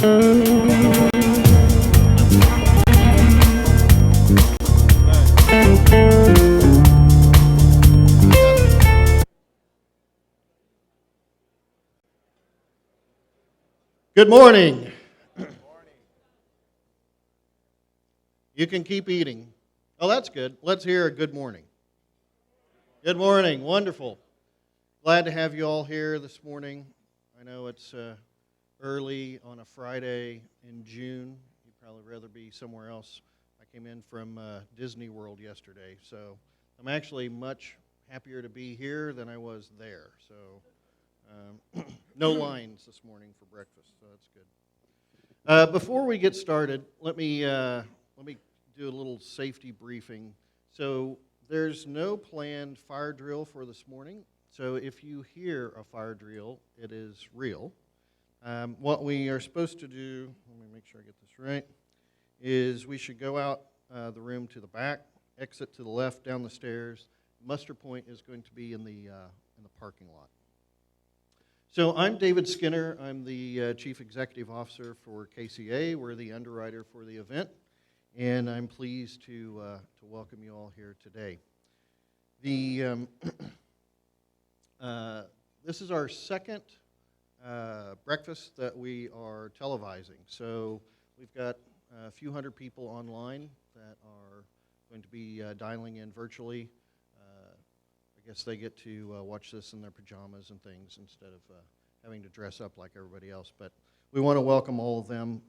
Good morning. You can keep eating. Oh, that's good. Let's hear a good morning. Good morning. Wonderful. Glad to have you all here this morning. I know it's early on a Friday in June. You'd probably rather be somewhere else. I came in from Disney World yesterday, so I'm actually much happier to be here than I was there. So no lines this morning for breakfast, so that's good. Before we get started, let me do a little safety briefing. So there's no planned fire drill for this morning. So if you hear a fire drill, it is real. What we are supposed to do, let me make sure I get this right, is we should go out the room to the back, exit to the left down the stairs. Muster point is going to be in the parking lot. So I'm David Skinner. I'm the Chief Executive Officer for KCA. We're the underwriter for the event, and I'm pleased to welcome you all here today. This is our second breakfast that we are televising. So we've got a few hundred people online that are going to be dialing in virtually. I guess they get to watch this in their pajamas and things instead of having to dress up like everybody else. But we want to welcome all of them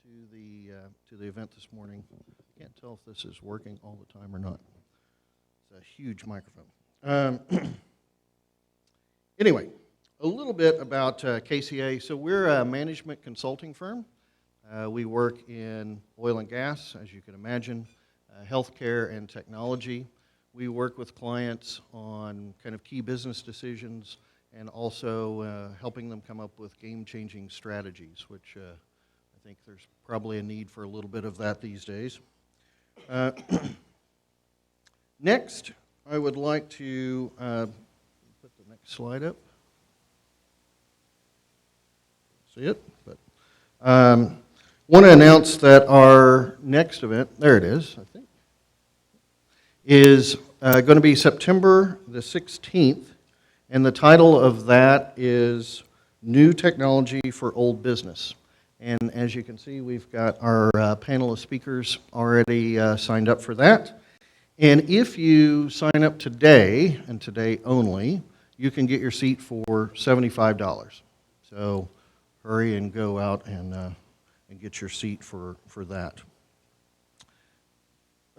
to the event this morning. I can't tell if this is working all the time or not. It's a huge microphone. Anyway, a little bit about KCA. So we're a management consulting firm. We work in oil and gas, as you can imagine, healthcare and technology. We work with clients on kind of key business decisions and also helping them come up with game-changing strategies, which I think there's probably a need for a little bit of that these days. Next, I would like to put the next slide up. See it? But want to announce that our next event, there it is, I think, is going to be September the 16th, and the title of that is New Technology for Old Business. And as you can see, we've got our panel of speakers already signed up for that. And if you sign up today, and today only, you can get your seat for $75. So hurry and go out and get your seat for that.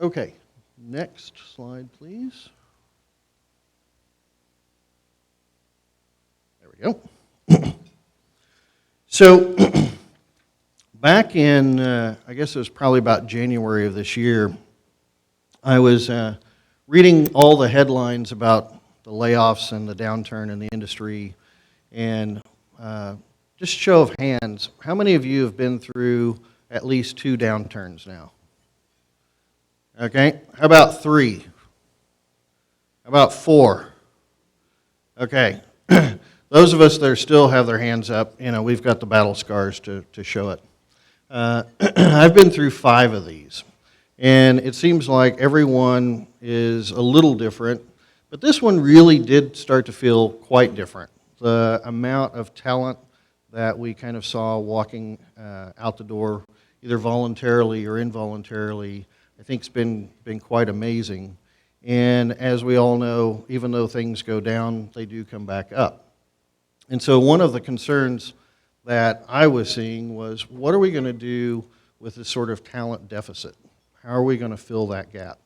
Okay. Next slide, please. There we go. So, back in, I guess it was probably about January of this year, I was reading all the headlines about the layoffs and the downturn in the industry, and just show of hands, how many of you have been through at least 2 downturns now? Okay, how about 3? How about 4? Okay, those of us that still have their hands up, we've got the battle scars to show it. I've been through 5 of these, and it seems like everyone is a little different, but this one really did start to feel quite different. The amount of talent that we kind of saw walking out the door, either voluntarily or involuntarily, I think it's been quite amazing. And as we all know, even though things go down, they do come back up. And so one of the concerns that I was seeing was, what are we going to do with this sort of talent deficit? How are we going to fill that gap?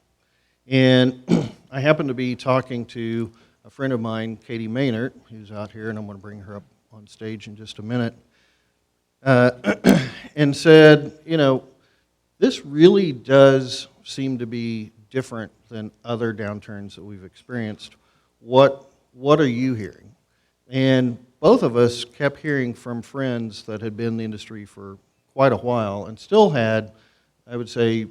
And I happened to be talking to a friend of mine, Katie Maynard, who's out here, and I'm going to bring her up on stage in just a minute, and said, this really does seem to be different than other downturns that we've experienced. What are you hearing? And both of us kept hearing from friends that had been in the industry for quite a while and still had, I would say,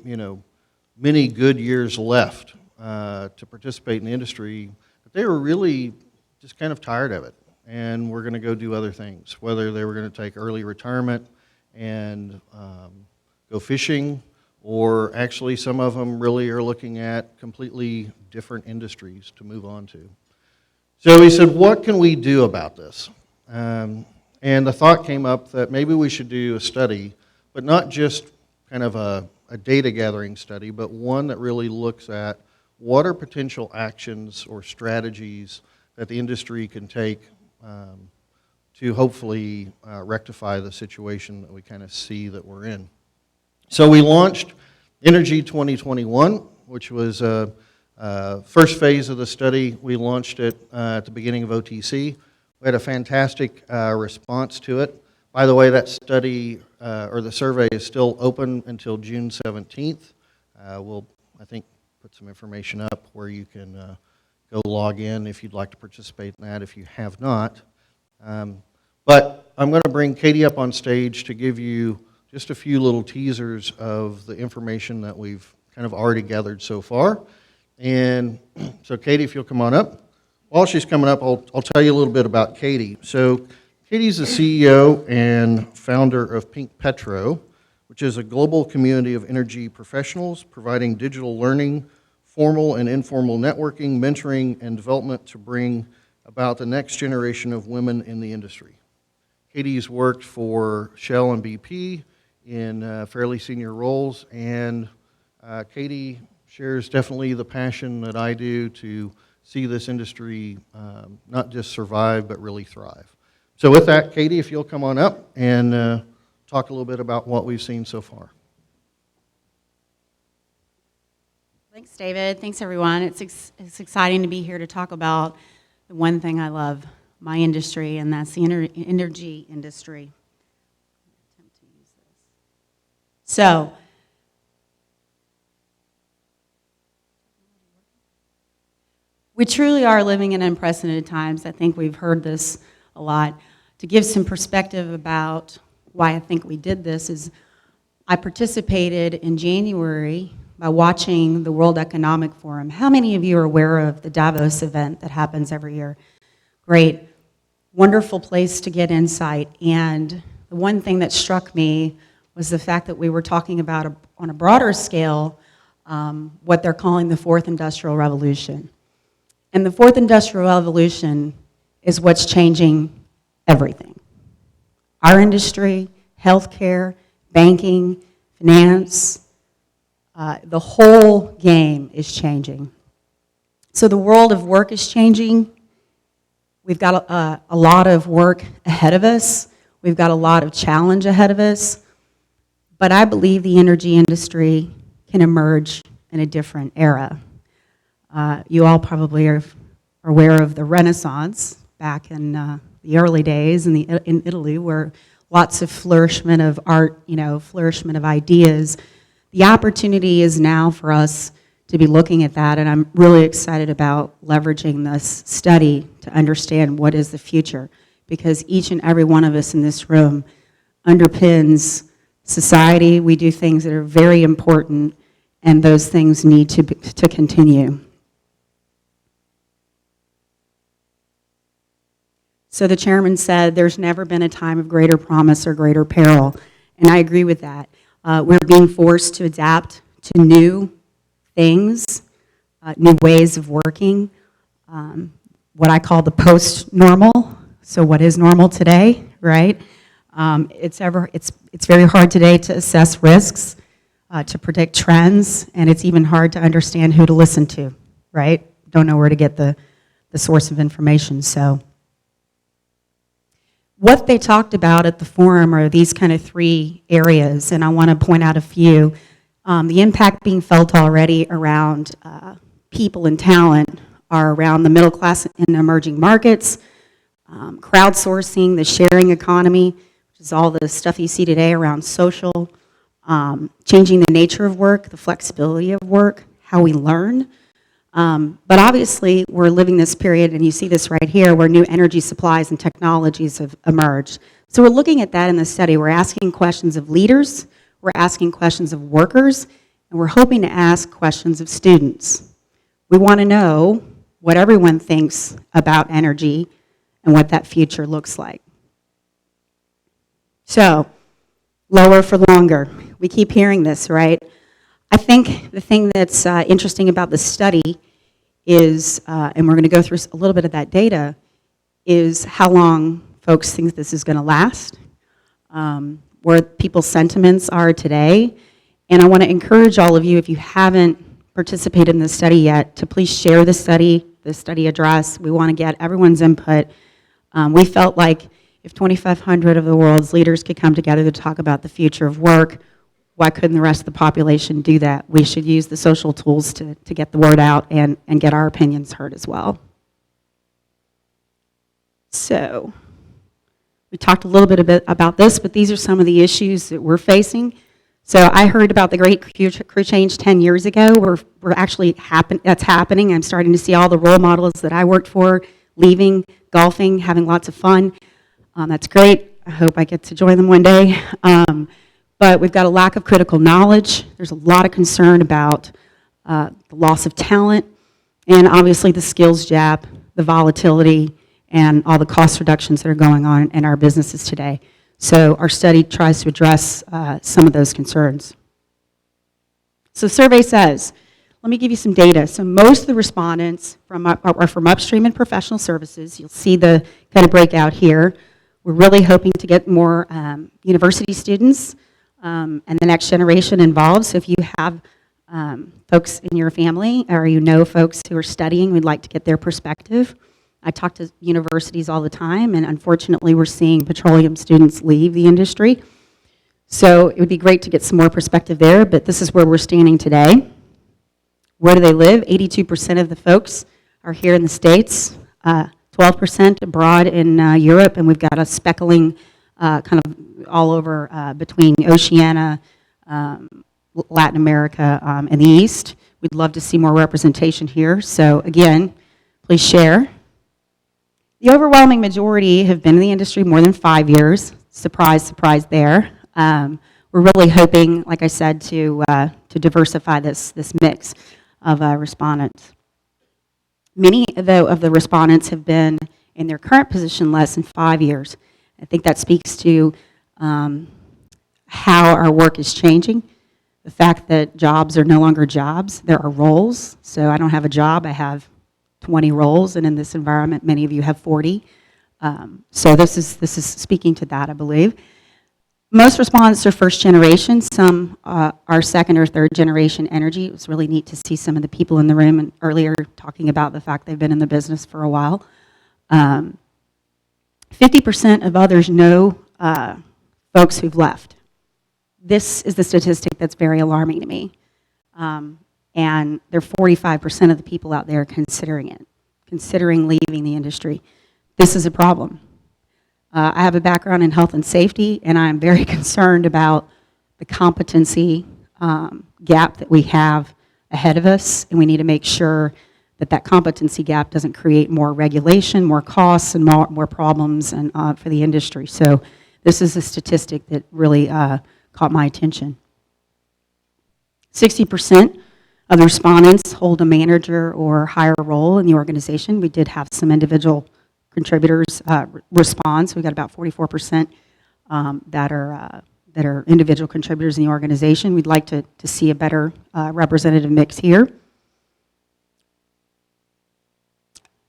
many good years left to participate in the industry, but they were really just kind of tired of it. and were going to go do other things, whether they were going to take early retirement and go fishing, or actually some of them really are looking at completely different industries to move on to. So he said, what can we do about this? And the thought came up that maybe we should do a study, but not just kind of a data gathering study, but one that really looks at what are potential actions or strategies that the industry can take to hopefully rectify the situation that we kind of see that we're in. So we launched Energy 2021, which was first phase of the study. We launched it at the beginning of OTC. We had a fantastic response to it. By the way, that study or the survey is still open until June 17th. We'll, I think, put some information up where you can go log in if you'd like to participate in that if you have not. But I'm going to bring Katie up on stage to give you just a few little teasers of the information that we've kind of already gathered so far. And so Katie, if you'll come on up. While she's coming up, I'll tell you a little bit about Katie. So Katie's the CEO and founder of Pink Petro, which is a global community of energy professionals providing digital learning, formal and informal networking, mentoring, and development to bring about the next generation of women in the industry. Katie's worked for Shell and BP in fairly senior roles, and Katie shares definitely the passion that I do to see this industry not just survive, but really thrive. So with that, Katie, if you'll come on up and talk a little bit about what we've seen so far. Thanks, David. Thanks, everyone. It's exciting to be here to talk about the one thing I love, my industry, and that's the energy industry. So, we truly are living in unprecedented times. I think we've heard this a lot. To give some perspective about why I think we did this is I participated in January by watching the World Economic Forum. How many of you are aware of the Davos event that happens every year? Great. Wonderful place to get insight. And the one thing that struck me was the fact that we were talking about, on a broader scale, what they're calling the Fourth Industrial Revolution. And the Fourth Industrial Revolution is what's changing everything. Our industry, healthcare, banking, finance, the whole game is changing. So the world of work is changing. We've got a lot of work ahead of us. We've got a lot of challenge ahead of us. But I believe the energy industry can emerge in a different era. You all probably are aware of the Renaissance back in the early days in Italy, where lots of flourishment of art, flourishment of ideas. The opportunity is now for us to be looking at that, and I'm really excited about leveraging this study to understand what is the future, because each and every one of us in this room underpins society. We do things that are very important, and those things need to continue. So the chairman said there's never been a time of greater promise or greater peril, and I agree with that. We're being forced to adapt to new things, new ways of working, what I call the post-normal. So what is normal today, right? It's very hard today to assess risks, to predict trends, and it's even hard to understand who to listen to, right? Don't know where to get the source of information, so. What they talked about at the forum are these kind of three areas, and I want to point out a few. The impact being felt already around people and talent are around the middle class in emerging markets, crowdsourcing, the sharing economy, which is all the stuff you see today around social, changing the nature of work, the flexibility of work, how we learn. But obviously, we're living this period, and you see this right here, where new energy supplies and technologies have emerged. So we're looking at that in the study. We're asking questions of leaders, we're asking questions of workers, and we're hoping to ask questions of students. We want to know what everyone thinks about energy and what that future looks like. So, lower for longer. We keep hearing this, right? I think the thing that's interesting about this study is, and we're going to go through a little bit of that data, is how long folks think this is going to last, where people's sentiments are today. And I want to encourage all of you, if you haven't participated in this study yet, to please share the study address. We want to get everyone's input. We felt like if 2,500 of the world's leaders could come together to talk about the future of work, why couldn't the rest of the population do that? We should use the social tools to get the word out and get our opinions heard as well. So, we talked a little bit about this, but these are some of the issues that we're facing. So I heard about the Great Crew Change 10 years ago. That's happening. I'm starting to see all the role models that I worked for leaving, golfing, having lots of fun. That's great. I hope I get to join them one day. But we've got a lack of critical knowledge. There's a lot of concern about the loss of talent, and obviously the skills gap, the volatility, and all the cost reductions that are going on in our businesses today. So our study tries to address some of those concerns. So the survey says, let me give you some data. So most of the respondents are from upstream and professional services. You'll see the kind of breakout here. We're really hoping to get more university students and the next generation involved. So if you have folks in your family or you know folks who are studying, we'd like to get their perspective. I talk to universities all the time, and unfortunately we're seeing petroleum students leave the industry. So it would be great to get some more perspective there, but this is where we're standing today. Where do they live? 82% of the folks are here in the States, 12% abroad in Europe, and we've got a speckling kind of all over between Oceania, Latin America, and the East. We'd love to see more representation here. So again, please share. The overwhelming majority have been in the industry more than 5 years. Surprise, surprise there. We're really hoping, like I said, to diversify this mix of respondents. Many of the respondents have been in their current position less than 5 years. I think that speaks to how our work is changing. The fact that jobs are no longer jobs, there are roles. So I don't have a job, I have 20 roles, and in this environment, many of you have 40. So this is speaking to that, I believe. Most respondents are first generation. Some are second or third generation energy. It was really neat to see some of the people in the room and earlier talking about the fact they've been in the business for a while. 50% of others know folks who've left. This is the statistic that's very alarming to me. And there are 45% of the people out there considering leaving the industry. This is a problem. I have a background in health and safety, and I'm very concerned about the competency gap that we have ahead of us, and we need to make sure that competency gap doesn't create more regulation, more costs, and more problems for the industry. So this is a statistic that really caught my attention. 60% of the respondents hold a manager or higher role in the organization. We did have some individual contributors respond, so we got about 44% that are individual contributors in the organization. We'd like to see a better representative mix here.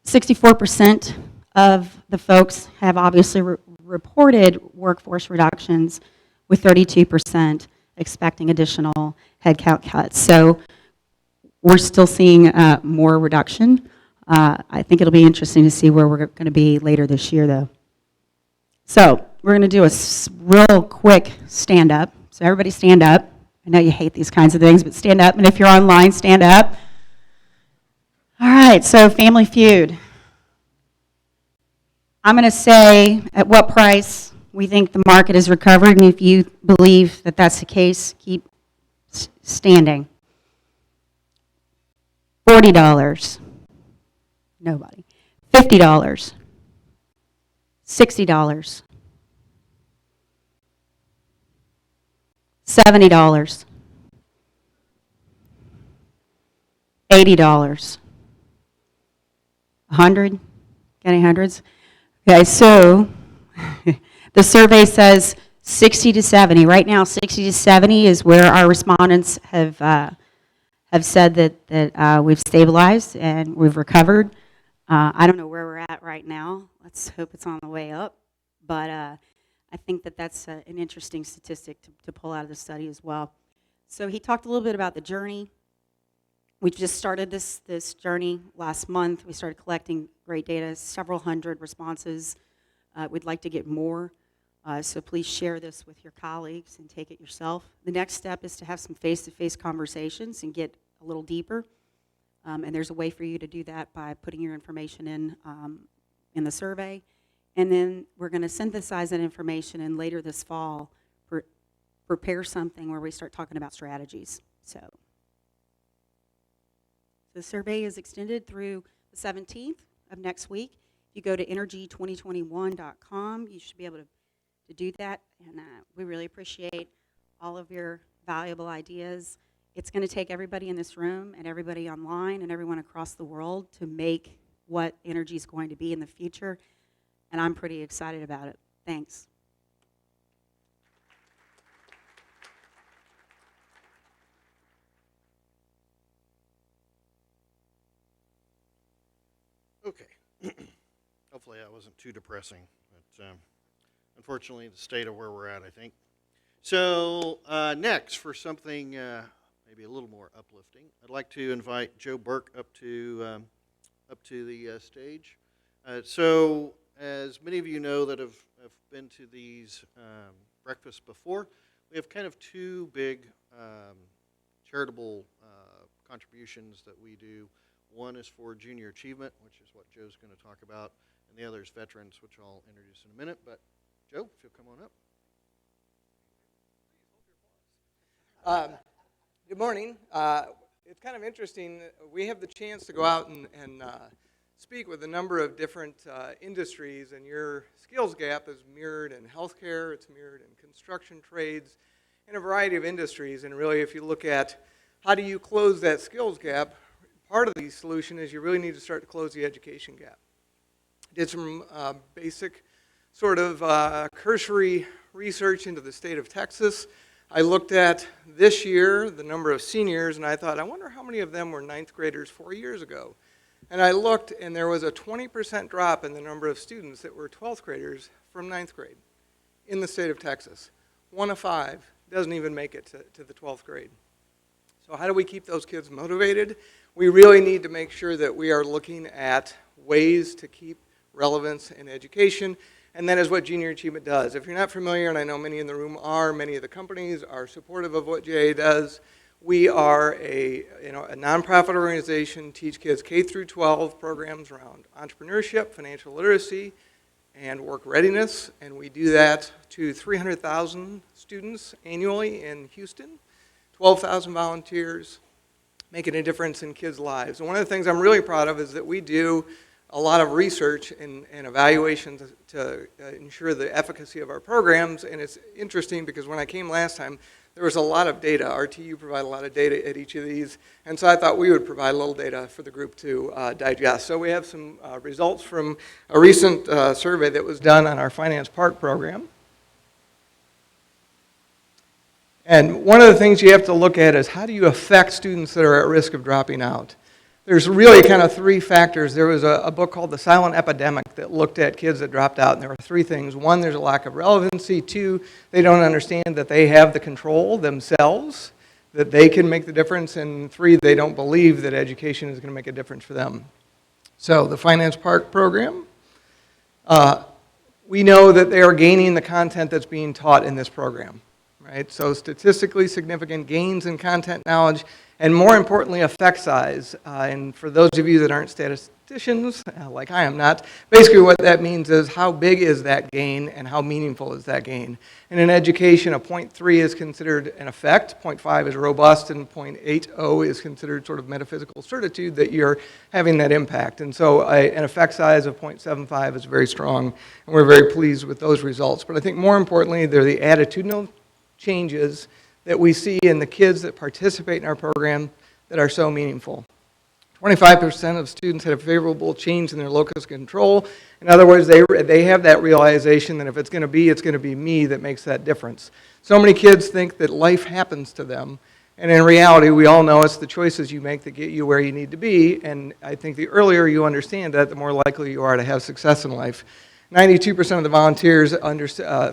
64% of the folks have obviously reported workforce reductions, with 32% expecting additional headcount cuts. So we're still seeing more reduction. I think it'll be interesting to see where we're going to be later this year, though. So we're going to do a real quick stand-up. So everybody stand up. I know you hate these kinds of things, but stand up. And if you're online, stand up. All right, so Family Feud. I'm going to say at what price we think the market has recovered, and if you believe that that's the case, keep standing. $40. Nobody. $50. $60. $70. $80. 100? Getting hundreds? Okay, so the survey says 60 to 70. Right now, 60 to 70 is where our respondents have said that we've stabilized and we've recovered. I don't know where we're at right now. Let's hope it's on the way up. But I think that that's an interesting statistic to pull out of the study as well. So he talked a little bit about the journey. We just started this journey last month. We started collecting great data, several hundred responses. We'd like to get more, so please share this with your colleagues and take it yourself. The next step is to have some face-to-face conversations and get a little deeper. And there's a way for you to do that by putting your information in the survey. And then we're going to synthesize that information and later this fall prepare something where we start talking about strategies. So the survey is extended through the 17th of next week. If you go to energy2021.com, you should be able to do that. And we really appreciate all of your valuable ideas. It's going to take everybody in this room and everybody online and everyone across the world to make what energy is going to be in the future. And I'm pretty excited about it. Thanks. Okay. Hopefully that wasn't too depressing. But unfortunately, the state of where we're at, I think. So next, for something maybe a little more uplifting, I'd like to invite Joe Burke up to the stage. So as many of you know that have been to these breakfasts before, we have kind of two big charitable contributions that we do. One is for junior achievement, which is what Joe's going to talk about, and the other is veterans, which I'll introduce in a minute. But Joe, if you'll come on up. Good morning. It's kind of interesting. We have the chance to go out and speak with a number of different industries, and your skills gap is mirrored in healthcare, it's mirrored in construction trades, in a variety of industries. And really, if you look at how do you close that skills gap, part of the solution is you really need to start to close the education gap. Did some basic sort of cursory research into the state of Texas. I looked at this year the number of seniors, and I thought, I wonder how many of them were ninth graders 4 years ago. And I looked, and there was a 20% drop in the number of students that were 12th graders from ninth grade in the state of Texas. 1 of 5 doesn't even make it to the 12th grade. So how do we keep those kids motivated? We really need to make sure that we are looking at ways to keep relevance in education, and that is what Junior Achievement does. If you're not familiar, and I know many in the room are, many of the companies are supportive of what JA does. We are a nonprofit organization, teach kids K through 12 programs around entrepreneurship, financial literacy, and work readiness, and we do that to 300,000 students annually in Houston, 12,000 volunteers, making a difference in kids' lives. And one of the things I'm really proud of is that we do a lot of research and evaluations to ensure the efficacy of our programs. And it's interesting because when I came last time, there was a lot of data. RTU provided a lot of data at each of these. And so I thought we would provide a little data for the group to digest. So we have some results from a recent survey that was done on our Finance Park program. And one of the things you have to look at is how do you affect students that are at risk of dropping out? There's really kind of 3 factors. There was a book called The Silent Epidemic that looked at kids that dropped out, and there were 3 things. 1, there's a lack of relevancy. 2, they don't understand that they have the control themselves, that they can make the difference. And 3, they don't believe that education is going to make a difference for them. So the Finance Park program, we know that they are gaining the content that's being taught in this program. Right? So statistically significant gains in content knowledge, and more importantly, effect size. And for those of you that aren't statisticians, like I am not, basically what that means is how big is that gain and how meaningful is that gain. And in education, a 0.3 is considered an effect, 0.5 is robust, and 0.80 is considered sort of metaphysical certitude that you're having that impact. And so an effect size of 0.75 is very strong, and we're very pleased with those results. But I think more importantly, they're the attitudinal changes that we see in the kids that participate in our program that are so meaningful. 25% of students had a favorable change in their locus of control. In other words, they have that realization that if it's going to be me that makes that difference. So many kids think that life happens to them, and in reality, we all know it's the choices you make that get you where you need to be, and I think the earlier you understand that, the more likely you are to have success in life. 92% of the volunteers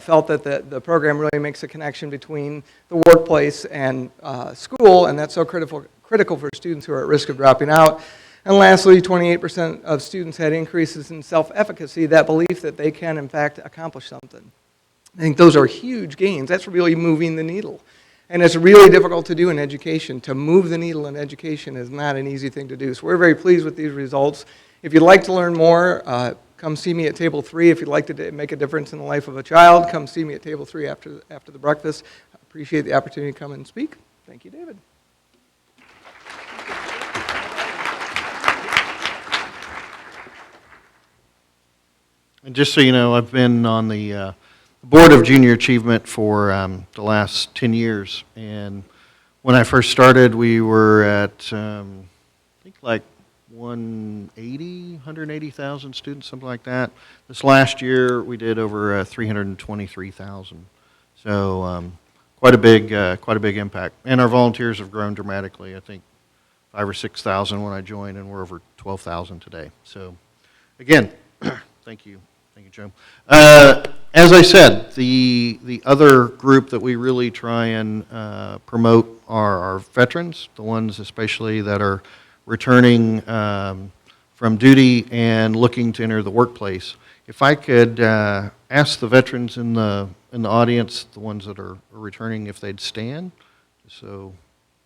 felt that the program really makes a connection between the workplace and school, and that's so critical for students who are at risk of dropping out. And lastly, 28% of students had increases in self-efficacy, that belief that they can, in fact, accomplish something. I think those are huge gains. That's really moving the needle. And it's really difficult to do in education. To move the needle in education is not an easy thing to do. So we're very pleased with these results. If you'd like to learn more, come see me at table 3. If you'd like to make a difference in the life of a child, come see me at table 3 after the breakfast. I appreciate the opportunity to come and speak. Thank you, David. And just so you know, I've been on the Board of Junior Achievement for the last 10 years. And when I first started, we were at, I think, like 180,000 students, something like that. This last year, we did over 323,000. So quite a big impact. And our volunteers have grown dramatically. I think 5,000 or 6,000 when I joined, and we're over 12,000 today. So again, thank you. Thank you, Joe. As I said, the other group that we really try and promote are our veterans, the ones especially that are returning from duty and looking to enter the workplace. If I could ask the veterans in the audience, the ones that are returning, if they'd stand, so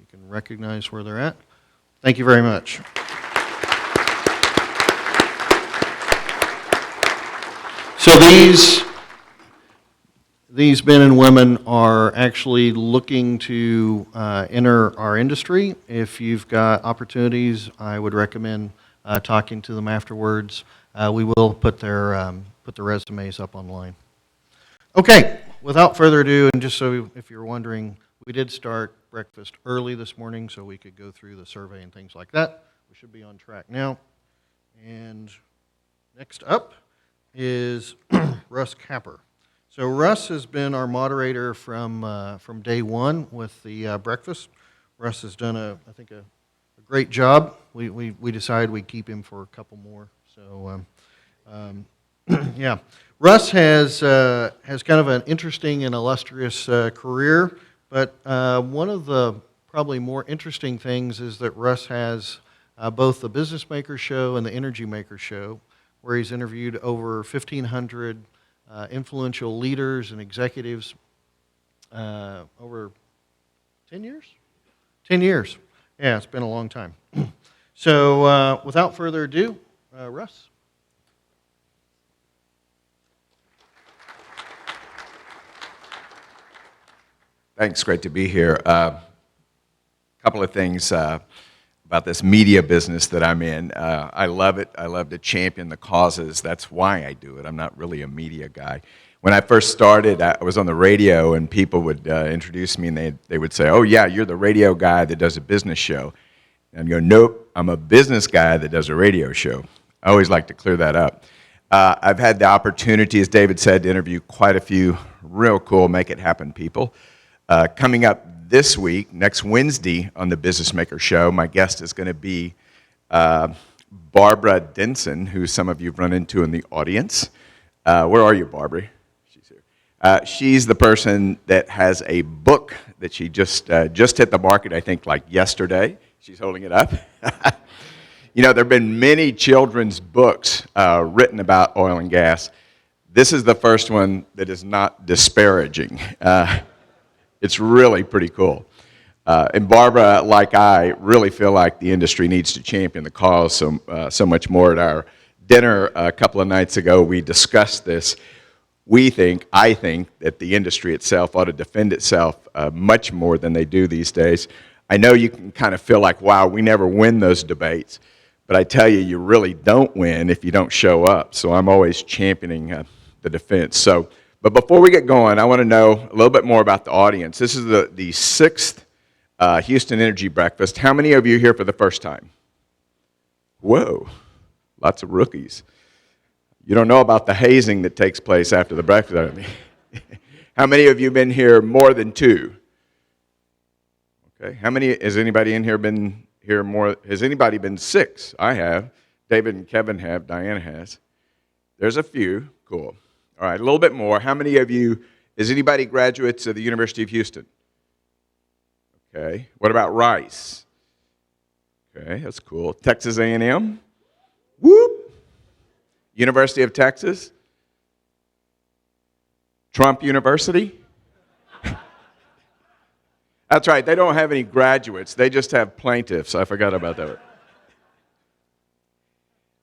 you can recognize where they're at. Thank you very much. So these men and women are actually looking to enter our industry. If you've got opportunities, I would recommend talking to them afterwards. We will put their resumes up online. Okay, without further ado, and just so if you're wondering, we did start breakfast early this morning so we could go through the survey and things like that. We should be on track now. And next up is Russ Capper. So Russ has been our moderator from day one with the breakfast. Russ has done I think a great job. We decided we'd keep him for a couple more. So yeah, Russ has kind of an interesting and illustrious career. But one of the probably more interesting things is that Russ has both the Business Maker Show and the Energy Maker Show, where he's interviewed over 1,500 influential leaders and executives over 10 years? 10 years. Yeah, it's been a long time. So without further ado, Russ. Thanks, great to be here. A couple of things about this media business that I'm in. I love it. I love to champion the causes. That's why I do it. I'm not really a media guy. When I first started, I was on the radio, and people would introduce me, and they would say, "Oh, yeah, you're the radio guy that does a business show." And I'd go, "Nope, I'm a business guy that does a radio show." I always like to clear that up. I've had the opportunity, as David said, to interview quite a few real cool Make It Happen people. Coming up this week, next Wednesday on the Business Maker Show, my guest is going to be Barbara Denson, who some of you have run into in the audience. Where are you, Barbara? She's here. She's the person that has a book that she just hit the market, I think, like yesterday. She's holding it up. You know, there have been many children's books written about oil and gas. This is the first one that is not disparaging. It's really pretty cool. And Barbara, like I, really feel like the industry needs to champion the cause so much more. At our dinner a couple of nights ago, we discussed this. I think that the industry itself ought to defend itself much more than they do these days. I know you can kind of feel like, wow, we never win those debates. But I tell you, you really don't win if you don't show up. So I'm always championing the defense. But before we get going, I want to know a little bit more about the audience. This is the sixth Houston Energy Breakfast. How many of you are here for the first time? Whoa, lots of rookies. You don't know about the hazing that takes place after the breakfast. I mean. How many of you have been here more than 2? Okay. How many, has anybody in here been here more, has anybody been 6? I have. David and Kevin have. Diana has. There's a few. Cool. All right, a little bit more. How many of you, is anybody graduates of the University of Houston? Okay. What about Rice? Okay, that's cool. Texas A&M? Whoop. University of Texas? Trump University? That's right, they don't have any graduates. They just have plaintiffs. I forgot about that.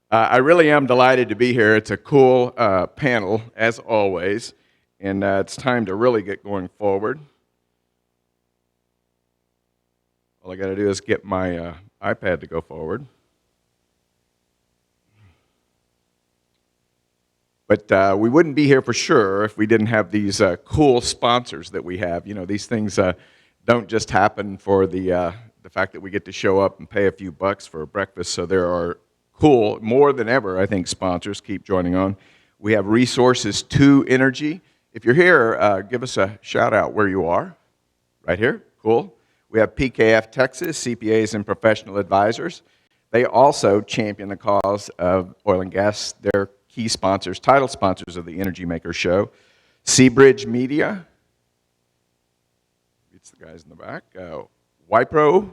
I really am delighted to be here. It's a cool panel, as always, and it's time to really get going forward. All I got to do is get my iPad to go forward. But we wouldn't be here for sure if we didn't have these cool sponsors that we have. You know, these things don't just happen for the fact that we get to show up and pay a few bucks for breakfast. So there are cool, more than ever, I think, sponsors. Keep joining on. We have Resources 2 Energy. If you're here, give us a shout out where you are. Right here? Cool. We have PKF Texas, CPAs and professional advisors. They also champion the cause of oil and gas. They're key sponsors, title sponsors of the Energy Maker Show. Seabridge Media. It's the guys in the back. Wipro,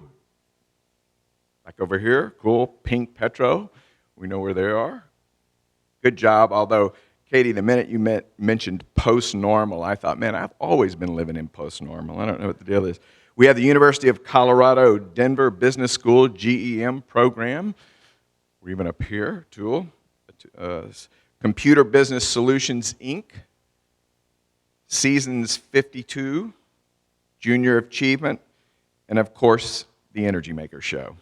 back over here. Cool. Pink Petro. We know where they are. Good job. Although, Katie, the minute you mentioned post-normal, I thought, man, I've always been living in post-normal. I don't know what the deal is. We have the University of Colorado Denver Business School GEM program. We're even up here, Tool. Computer Business Solutions, Inc., Seasons 52, Junior Achievement, and of course, the Energy Maker Show.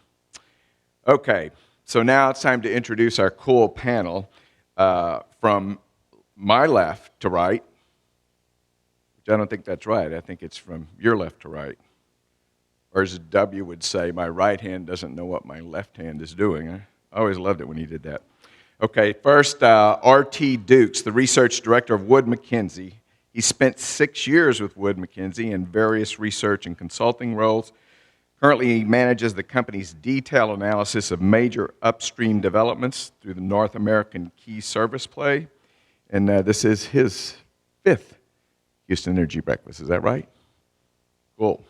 Okay, so now it's time to introduce our cool panel from my left to right, which I don't think that's right. I think it's from your left to right. Or as W would say, my right hand doesn't know what my left hand is doing. I always loved it when he did that. Okay, first, R.T. Dukes, the research director of Wood Mackenzie. He spent 6 years with Wood Mackenzie in various research and consulting roles. Currently, he manages the company's detailed analysis of major upstream developments through the North American Key Service Play. And this is his 5th Houston Energy Breakfast. Is that right? Cool.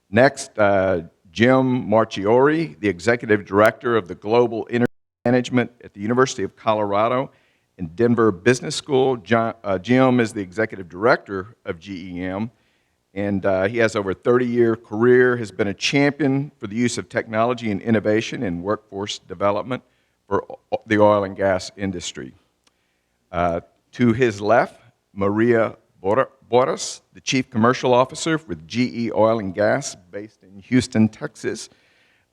Next, Jim Marchiori, the executive director of the Global Energy Management at the University of Colorado and Denver Business School. Jim is the executive director of GEM, and he has over a 30-year career, has been a champion for the use of technology and innovation in workforce development for the oil and gas industry. To his left, Maria Boras, the Chief Commercial Officer with GE Oil and Gas based in Houston, Texas.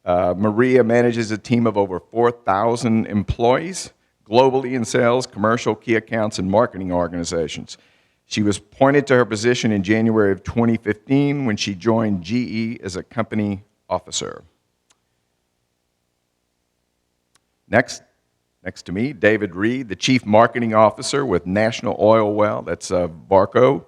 Maria manages a team of over 4,000 employees globally in sales, commercial, key accounts, and marketing organizations. She was appointed to her position in January of 2015 when she joined GE as a company officer. Next to me, David Reed, the Chief Marketing Officer with National Oil Well, that's Varco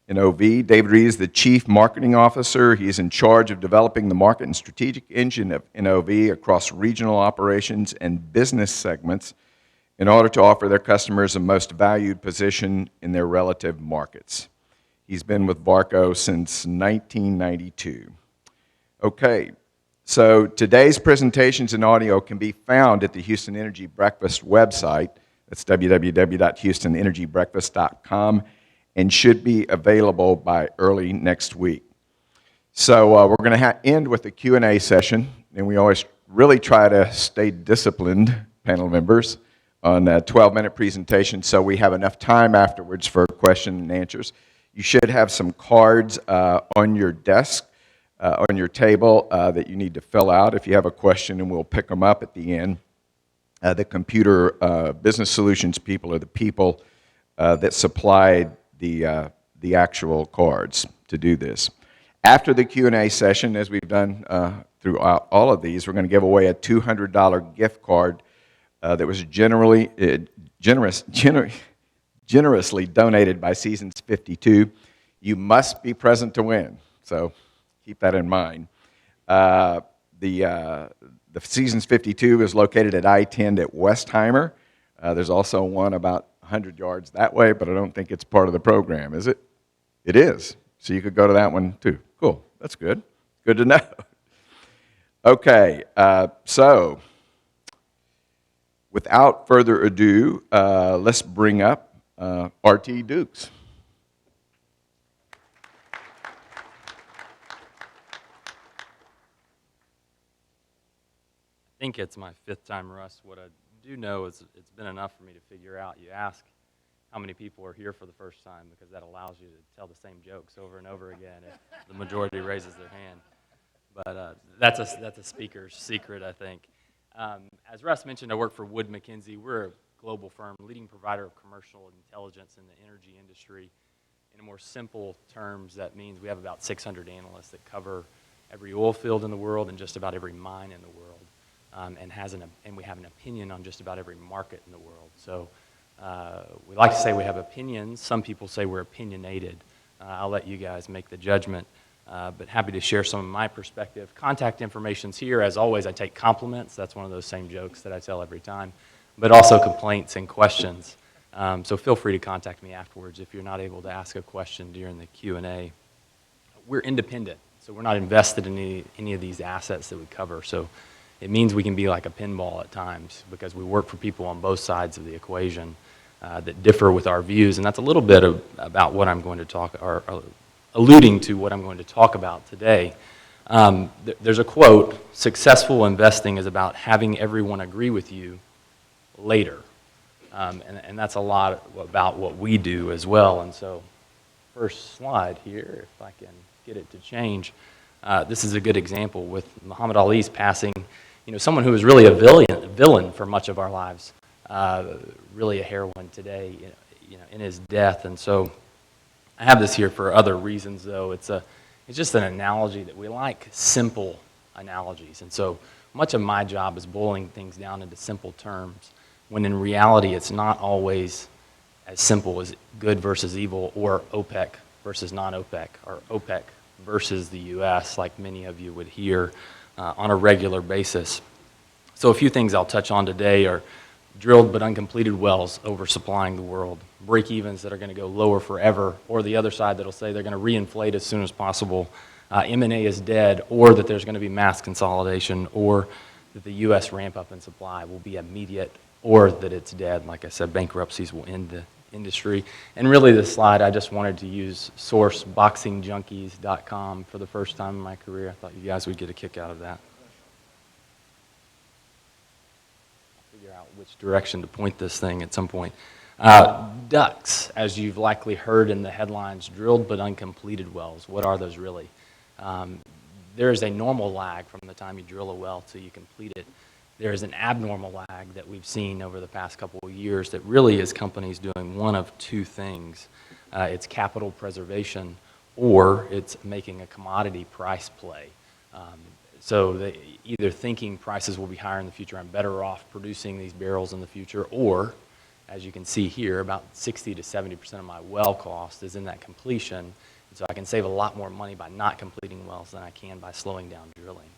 in OV. David Reed is the Chief Marketing Officer. He is in charge of developing the market and strategic engine of NOV across regional operations and business segments in order to offer their customers the most valued position in their relative markets. He's been with Varco since 1992. Okay, so today's presentations and audio can be found at the Houston Energy Breakfast website. That's www.houstonenergybreakfast.com, and should be available by early next week. So we're going to end with a Q&A session, and we always really try to stay disciplined, panel members, on a 12-minute presentation, so we have enough time afterwards for question and answers. You should have some cards on your desk, on your table, that you need to fill out if you have a question, and we'll pick them up at the end. The computer business solutions people are the people that supplied the actual cards to do this. After the Q&A session, as we've done through all of these, we're going to give away a $200 gift card that was generously donated by Seasons 52. You must be present to win, so keep that in mind. The Seasons 52 is located at I-10 at Westheimer. There's also one about 100 yards that way, but I don't think it's part of the program, is it? It is. So you could go to that one too. Cool. That's good. Good to know. Okay, so without further ado, let's bring up R.T. Dukes. I think it's my fifth time, Russ. What I do know is it's been enough for me to figure out. You ask how many people are here for the first time because that allows you to tell the same jokes over and over again if the majority raises their hand. But that's a speaker's secret, I think. As Russ mentioned, I work for Wood Mackenzie. We're a global firm, leading provider of commercial intelligence in the energy industry. In more simple terms, that means we have about 600 analysts that cover every oil field in the world and just about every mine in the world. And we have an opinion on just about every market in the world. So we like to say we have opinions. Some people say we're opinionated. I'll let you guys make the judgment, but happy to share some of my perspective. Contact information's here. As always, I take compliments. That's one of those same jokes that I tell every time, but also complaints and questions. So feel free to contact me afterwards if you're not able to ask a question during the Q&A. We're independent, so we're not invested in any of these assets that we cover. So it means we can be like a pinball at times because we work for people on both sides of the equation that differ with our views. And that's a little bit about what I'm going to talk, or alluding to what I'm going to talk about today. There's a quote, successful investing is about having everyone agree with you later. And that's a lot about what we do as well. And so first slide here, if I can get it to change. This is a good example with Muhammad Ali's passing. You know, someone who was really a villain for much of our lives, really a heroine today, you know, in his death. And so I have this here for other reasons, though. It's just an analogy that we like, simple analogies. And so much of my job is boiling things down into simple terms, when in reality it's not always as simple as good versus evil, or OPEC versus non-OPEC, or OPEC versus the U.S., like many of you would hear on a regular basis. So a few things I'll touch on today are drilled but uncompleted wells oversupplying the world, break-evens that are going to go lower forever, or the other side that'll say they're going to reinflate as soon as possible, M&A is dead, or that there's going to be mass consolidation, or that the U.S. ramp-up in supply will be immediate, or that it's dead. Like I said, bankruptcies will end the industry. And really this slide, I just wanted to use source boxingjunkies.com for the first time in my career. I thought you guys would get a kick out of that. I'll figure out which direction to point this thing at some point. DUCs, as you've likely heard in the headlines, drilled but uncompleted wells. What are those really? There is a normal lag from the time you drill a well till you complete it. There is an abnormal lag that we've seen over the past couple of years that really is companies doing one of two things. It's capital preservation, or it's making a commodity price play. So they either thinking prices will be higher in the future, I'm better off producing these barrels in the future, or, as you can see here, about 60 to 70% of my well cost is in that completion. And so I can save a lot more money by not completing wells than I can by slowing down drilling.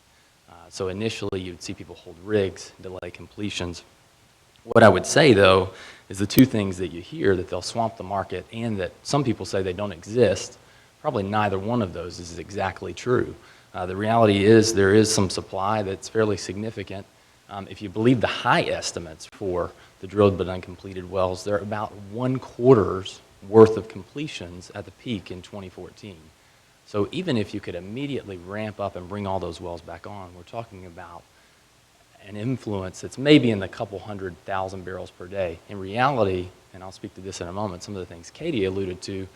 So initially, you'd see people hold rigs, delay completions. What I would say, though, is the two things that you hear, that they'll swamp the market and that some people say they don't exist, probably neither one of those is exactly true. The reality is there is some supply that's fairly significant. If you believe the high estimates for the drilled but uncompleted wells, they're about 1/4's worth of completions at the peak in 2014. So even if you could immediately ramp up and bring all those wells back on, we're talking about an influence that's maybe in the couple 100,000 barrels per day. In reality, and I'll speak to this in a moment, some of the things Katie alluded to,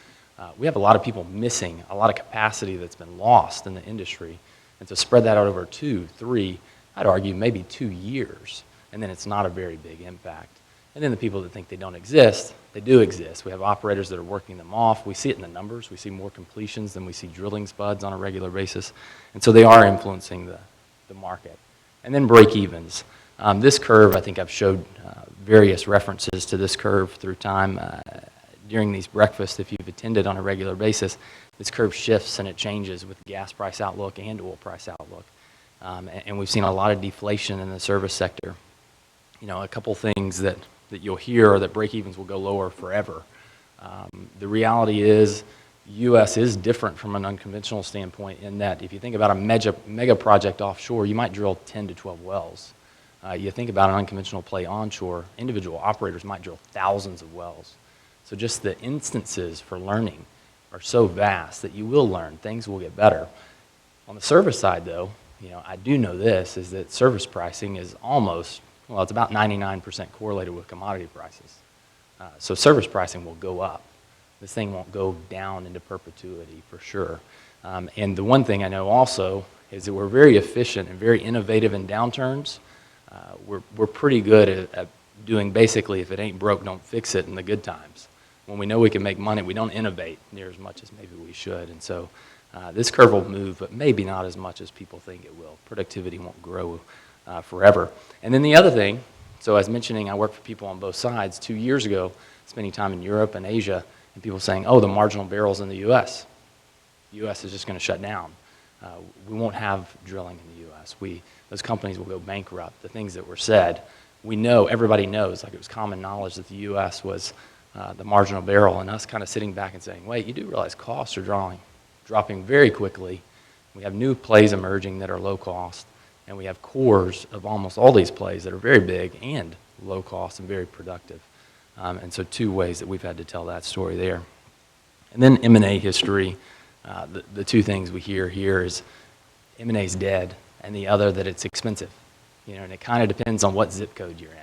we have a lot of people missing, a lot of capacity that's been lost in the industry. And to spread that out over 2, 3, I'd argue maybe 2 years, and then it's not a very big impact. And then the people that think they don't exist, they do exist. We have operators that are working them off. We see it in the numbers. We see more completions than we see drilling spuds on a regular basis. And so they are influencing the market. And then break-evens. This curve, I think I've showed various references to this curve through time. During these breakfasts, if you've attended on a regular basis, this curve shifts and it changes with the gas price outlook and oil price outlook. And we've seen a lot of deflation in the service sector. You know, a couple things that you'll hear are that break-evens will go lower forever. The reality is, U.S. is different from an unconventional standpoint in that if you think about a mega project offshore, you might drill 10 to 12 wells. You think about an unconventional play onshore, individual operators might drill thousands of wells. So just the instances for learning are so vast that you will learn. Things will get better. On the service side, though, you know, I do know this, is that service pricing is almost, well, it's about 99% correlated with commodity prices. So service pricing will go up. This thing won't go down into perpetuity for sure. And the one thing I know also is that we're very efficient and very innovative in downturns. We're pretty good at doing basically, if it ain't broke, don't fix it in the good times. When we know we can make money, we don't innovate near as much as maybe we should. And so this curve will move, but maybe not as much as people think it will. Productivity won't grow forever. And then the other thing, so as mentioning, I work for people on both sides. 2 years ago, spending time in Europe and Asia, and people saying, oh, the marginal barrels in the U.S. The U.S. is just going to shut down. We won't have drilling in the U.S. Those companies will go bankrupt. The things that were said, we know, everybody knows, like it was common knowledge that the U.S. was the marginal barrel, and us kind of sitting back and saying, wait, you do realize costs are dropping very quickly. We have new plays emerging that are low cost, and we have cores of almost all these plays that are very big and low cost and very productive. And so 2 ways that we've had to tell that story there. And then M&A history. The 2 things we hear here is M&A's dead, and the other that it's expensive. You know, and it kind of depends on what zip code you're in.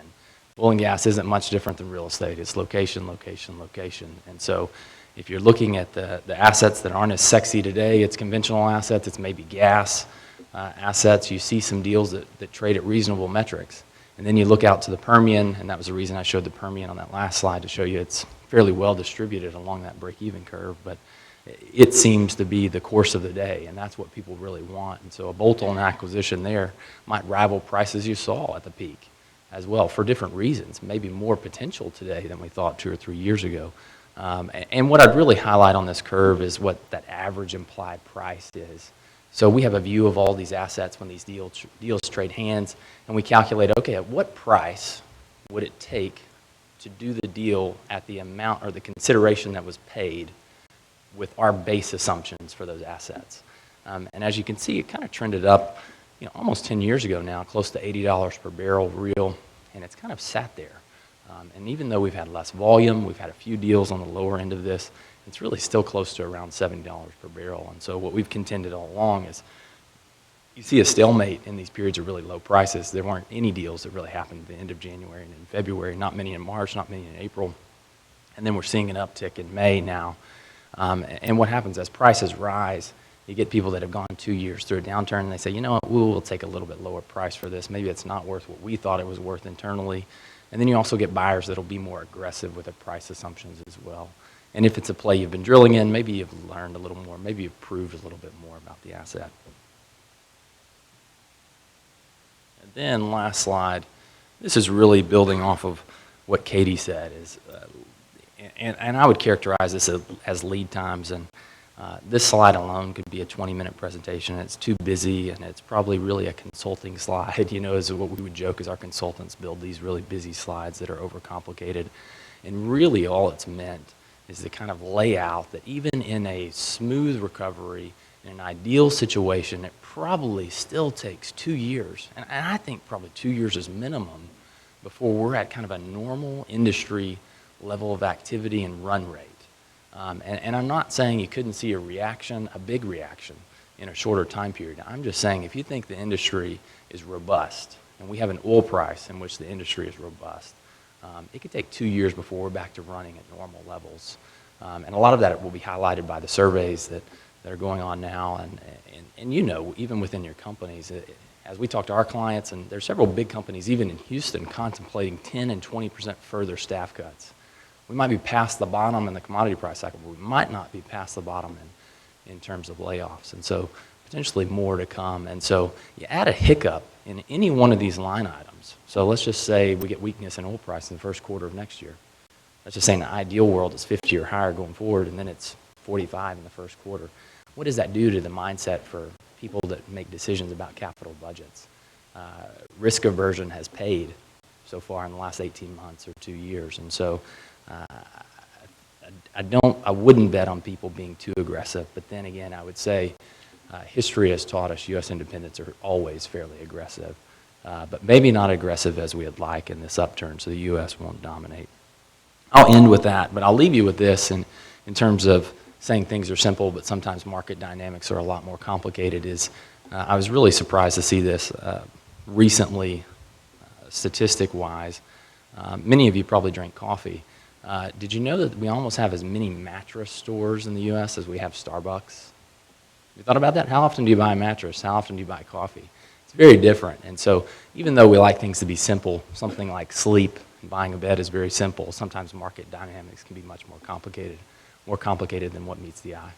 Oil and gas isn't much different than real estate. It's location, location, location. And so if you're looking at the assets that aren't as sexy today, it's conventional assets, it's maybe gas assets. You see some deals that trade at reasonable metrics. And then you look out to the Permian, and that was the reason I showed the Permian on that last slide, to show you it's fairly well distributed along that break-even curve, but it seems to be the course of the day, and that's what people really want. And so a bolt-on acquisition there might rival prices you saw at the peak as well, for different reasons, maybe more potential today than we thought 2 or 3 years ago. And what I'd really highlight on this curve is what that average implied price is. So we have a view of all these assets when these deals trade hands, and we calculate, okay, at what price would it take to do the deal at the amount or the consideration that was paid with our base assumptions for those assets. And as you can see, it kind of trended up, you know, almost 10 years ago now, close to $80 per barrel real, and it's kind of sat there. And even though we've had less volume, we've had a few deals on the lower end of this, it's really still close to around $70 per barrel. And so what we've contended all along is you see a stalemate in these periods of really low prices. There weren't any deals that really happened at the end of January and in February, not many in March, not many in April. And then we're seeing an uptick in May now. And what happens as prices rise, you get people that have gone 2 years through a downturn, and they say, you know what, we'll take a little bit lower price for this. Maybe it's not worth what we thought it was worth internally. And then you also get buyers that will be more aggressive with their price assumptions as well. And if it's a play you've been drilling in, maybe you've learned a little more, maybe you've proved a little bit more about the asset. And then last slide, this is really building off of what Katie said, is, and I would characterize this as lead times. And this slide alone could be a 20-minute presentation. It's too busy, and it's probably really a consulting slide. You know, is what we would joke is our consultants build these really busy slides that are overcomplicated. And really all it's meant is to kind of lay out that even in a smooth recovery, in an ideal situation, it probably still takes 2 years. And I think probably 2 years is minimum before we're at kind of a normal industry level of activity and run rate. And I'm not saying you couldn't see a big reaction in a shorter time period. I'm just saying if you think the industry is robust, and we have an oil price in which the industry is robust, it could take 2 years before we're back to running at normal levels. And a lot of that will be highlighted by the surveys that are going on now. And you know, even within your companies, as we talk to our clients, and there's several big companies, even in Houston, contemplating 10 and 20% further staff cuts. We might be past the bottom in the commodity price cycle, but we might not be past the bottom in terms of layoffs. And so potentially more to come. And so you add a hiccup in any one of these line items. So let's just say we get weakness in oil price in the first quarter of next year. Let's just say in the ideal world it's 50 or higher going forward, and then it's 45 in the first quarter. What does that do to the mindset for people that make decisions about capital budgets? Risk aversion has paid so far in the last 18 months or 2 years. And so I wouldn't bet on people being too aggressive, but then again, I would say history has taught us U.S. independents are always fairly aggressive, but maybe not aggressive as we would like in this upturn, so the U.S. won't dominate. I'll end with that, but I'll leave you with this in terms of saying things are simple, but sometimes market dynamics are a lot more complicated. I was really surprised to see this recently, statistic-wise. Many of you probably drink coffee. Did you know that we almost have as many mattress stores in the U.S. as we have Starbucks? You thought about that? How often do you buy a mattress? How often do you buy coffee? It's very different. And so even though we like things to be simple, something like sleep, buying a bed is very simple. Sometimes market dynamics can be much more complicated than what meets the eye.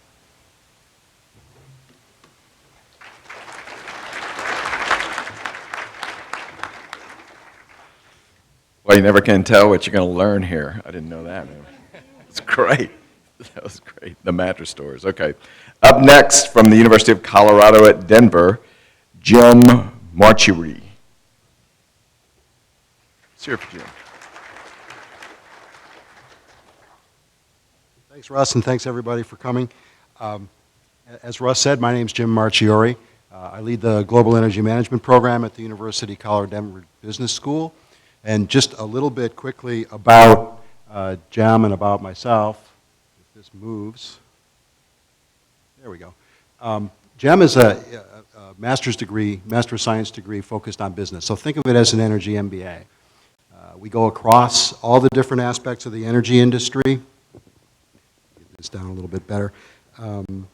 Well, you never can tell what you're going to learn here. I didn't know that. It's great. That was great. The mattress stores. Okay. Up next, from the University of Colorado at Denver, Jim Marchiori. Let's hear it for Jim. Thanks, Russ, and thanks, everybody, for coming. As Russ said, my name's Jim Marchiori. I lead the Global Energy Management Program at the University of Colorado Denver Business School. And just a little bit quickly about Jim and about myself, if this moves. There we go. Jim is a master's of science degree focused on business. So think of it as an energy MBA. We go across all the different aspects of the energy industry. Get this down a little bit better. And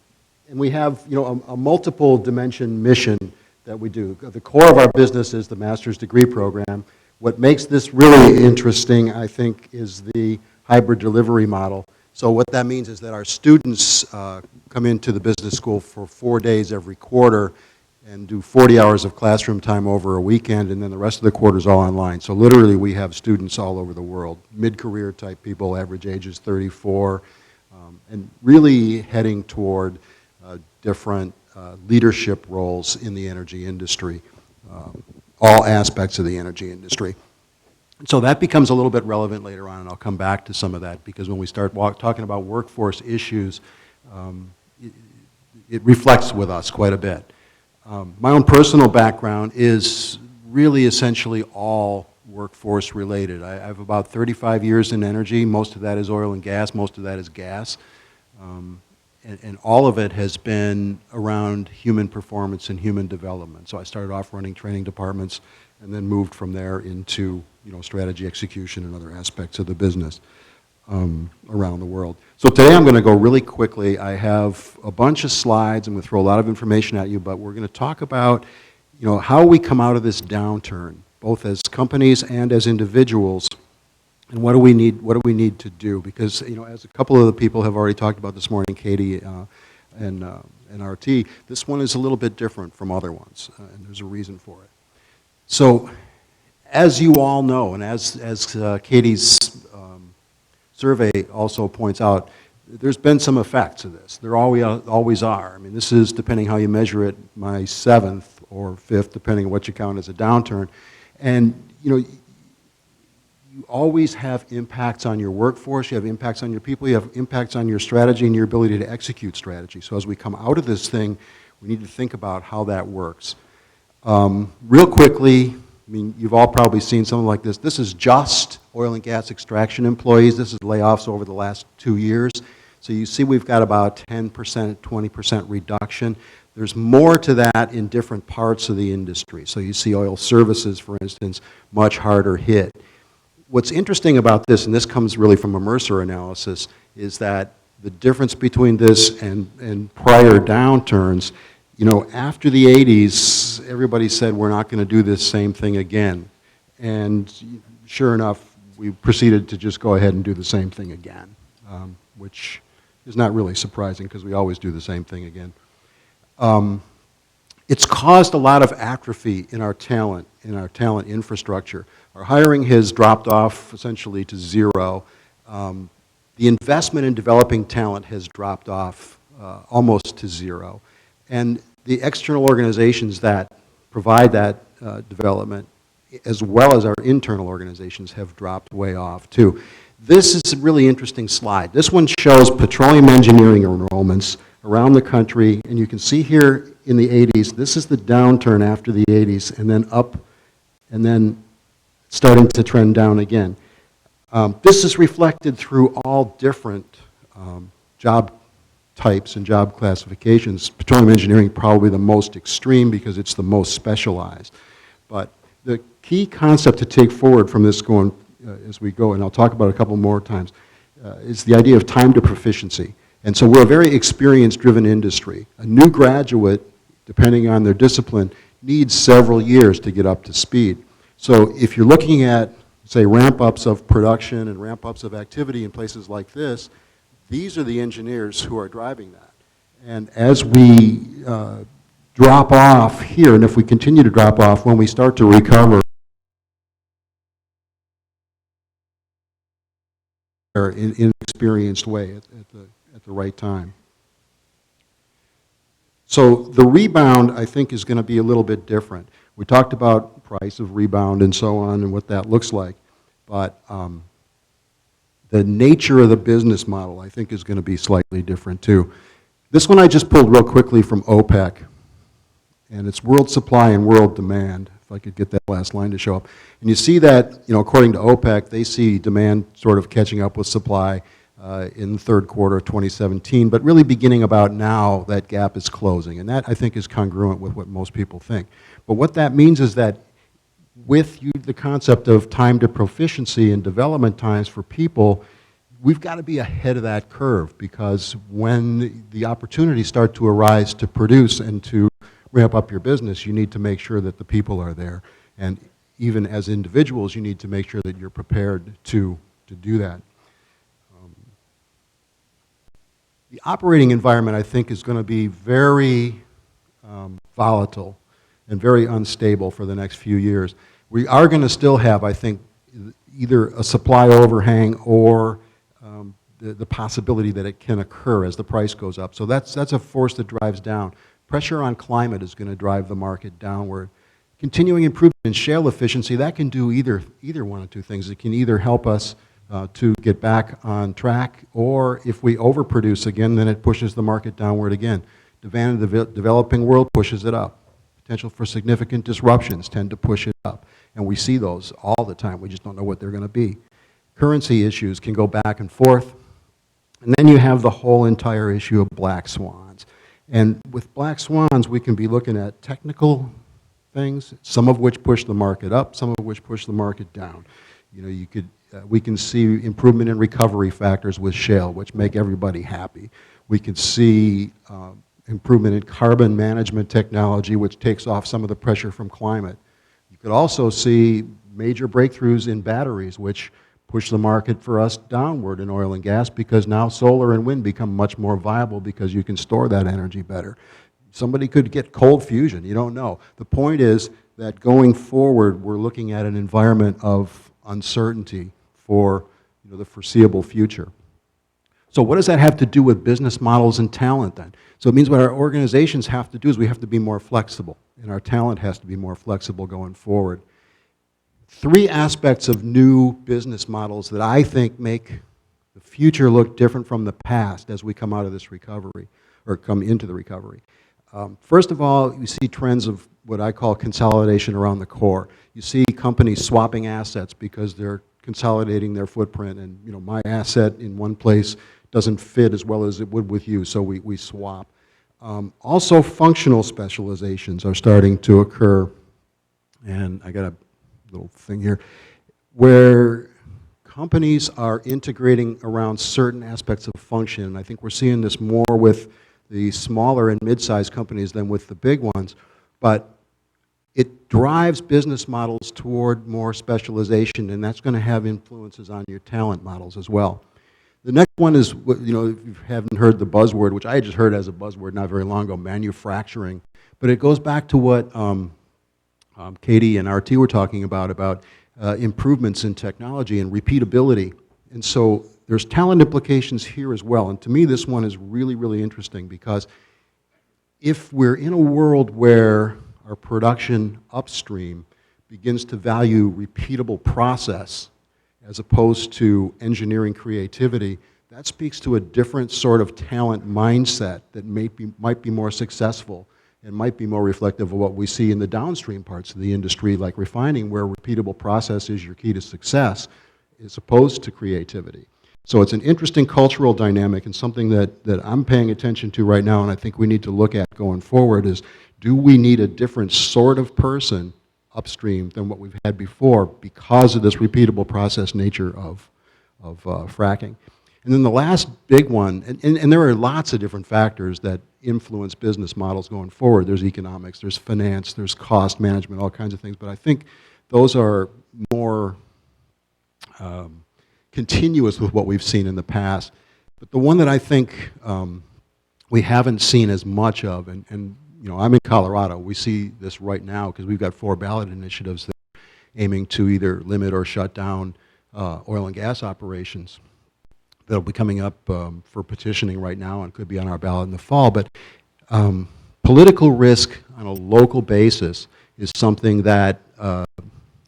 we have, a multiple dimension mission that we do. The core of our business is the master's degree program. What makes this really interesting, I think, is the hybrid delivery model. So what that means is that our students come into the business school for 4 days every quarter and do 40 hours of classroom time over a weekend, and then the rest of the quarter is all online. So literally we have students all over the world, mid-career type people, average age is 34, and really heading toward different leadership roles in the energy industry. All aspects of the energy industry. So that becomes a little bit relevant later on, and I'll come back to some of that, because when we start talking about workforce issues, it reflects with us quite a bit. My own personal background is really essentially all workforce related. I have about 35 years in energy. Most of that is oil and gas. Most of that is gas. And all of it has been around human performance and human development. So I started off running training departments and then moved from there into strategy, execution, and other aspects of the business around the world. So today I'm going to go really quickly. I have a bunch of slides. I'm going to throw a lot of information at you, but we're going to talk about how we come out of this downturn, both as companies and as individuals. And what do we need to do? Because as a couple of the people have already talked about this morning, Katie and RT, this one is a little bit different from other ones, and there's a reason for it. So, as you all know, and as Katie's survey also points out, there's been some effects of this. There always are. I mean, this is, depending how you measure it, my 7th or 5th, depending on what you count as a downturn, and you always have impacts on your workforce, you have impacts on your people, you have impacts on your strategy and your ability to execute strategy. So as we come out of this thing, we need to think about how that works. Real quickly, I mean, you've all probably seen something like this. This is just oil and gas extraction employees. This is layoffs over the last 2 years. So you see we've got about 10%, 20% reduction. There's more to that in different parts of the industry. So you see oil services, for instance, much harder hit. What's interesting about this, and this comes really from a Mercer analysis, is that the difference between this and prior downturns, after the 80s, everybody said we're not going to do this same thing again. And sure enough, we proceeded to just go ahead and do the same thing again, which is not really surprising because we always do the same thing again. it's caused a lot of atrophy in our talent infrastructure. Our hiring has dropped off essentially to zero. The investment in developing talent has dropped off almost to zero. And the external organizations that provide that development, as well as our internal organizations, have dropped way off too. This is a really interesting slide. This one shows petroleum engineering enrollments around the country, and you can see here in the 80s, this is the downturn after the 80s, and then up, and then starting to trend down again. This is reflected through all different job types and job classifications. Petroleum engineering probably the most extreme because it's the most specialized. But the key concept to take forward from this going as we go, and I'll talk about it a couple more times, is the idea of time to proficiency. And so we're a very experience-driven industry. A new graduate, depending on their discipline, needs several years to get up to speed. So if you're looking at, say, ramp-ups of production and ramp-ups of activity in places like this, these are the engineers who are driving that. And as we drop off here, and if we continue to drop off, when we start to recover in an experienced way at the right time. So the rebound, I think, is going to be a little bit different. We talked about price of rebound and so on and what that looks like, but the nature of the business model, I think, is going to be slightly different too. This one I just pulled real quickly from OPEC, and it's world supply and world demand, if I could get that last line to show up. And you see that, according to OPEC, they see demand sort of catching up with supply in the third quarter of 2017, but really beginning about now, that gap is closing. And that, I think, is congruent with what most people think. But what that means is that with the concept of time to proficiency and development times for people, we've got to be ahead of that curve, because when the opportunities start to arise to produce and to ramp up your business, you need to make sure that the people are there. And even as individuals, you need to make sure that you're prepared to do that. The operating environment, I think, is going to be very volatile and very unstable for the next few years. We are going to still have, I think, either a supply overhang or the possibility that it can occur as the price goes up. So that's a force that drives down. Pressure on climate is going to drive the market downward. Continuing improvement in shale efficiency, that can do either one of two things. It can either help us to get back on track, or if we overproduce again, then it pushes the market downward again. Demand in the developing world pushes it up. Potential for significant disruptions tend to push it up. And we see those all the time. We just don't know what they're going to be. Currency issues can go back and forth. And then you have the whole entire issue of black swans. And with black swans, we can be looking at technical things, some of which push the market up, some of which push the market down. We can see improvement in recovery factors with shale, which make everybody happy. We can see improvement in carbon management technology, which takes off some of the pressure from climate. You could also see major breakthroughs in batteries, which push the market for us downward in oil and gas, because now solar and wind become much more viable because you can store that energy better. Somebody could get cold fusion, you don't know. The point is that going forward, we're looking at an environment of uncertainty for the foreseeable future. So what does that have to do with business models and talent then? So it means what our organizations have to do is we have to be more flexible, and our talent has to be more flexible going forward. Three aspects of new business models that I think make the future look different from the past as we come out of this recovery, or come into the recovery. First of all, you see trends of what I call consolidation around the core. You see companies swapping assets because they're consolidating their footprint, and my asset in one place doesn't fit as well as it would with you, so we swap. Also, functional specializations are starting to occur, and I got a little thing here, where companies are integrating around certain aspects of function. And I think we're seeing this more with the smaller and mid-sized companies than with the big ones, but it drives business models toward more specialization, and that's going to have influences on your talent models as well. The next one is, if you haven't heard the buzzword, which I just heard as a buzzword not very long ago, manufacturing. But it goes back to what Katie and RT were talking about improvements in technology and repeatability. And so there's talent implications here as well. And to me, this one is really, really interesting because if we're in a world where our production upstream begins to value repeatable process as opposed to engineering creativity, that speaks to a different sort of talent mindset that might be more successful and might be more reflective of what we see in the downstream parts of the industry, like refining, where repeatable process is your key to success, as opposed to creativity. So it's an interesting cultural dynamic and something that I'm paying attention to right now, and I think we need to look at going forward is, do we need a different sort of person upstream than what we've had before because of this repeatable process nature of fracking? And then the last big one, and there are lots of different factors that influence business models going forward. There's economics, there's finance, there's cost management, all kinds of things, but I think those are more continuous with what we've seen in the past. But the one that I think we haven't seen as much of, and I'm in Colorado, we see this right now because we've got 4 ballot initiatives that are aiming to either limit or shut down oil and gas operations. That'll be coming up for petitioning right now and could be on our ballot in the fall. But political risk on a local basis is something that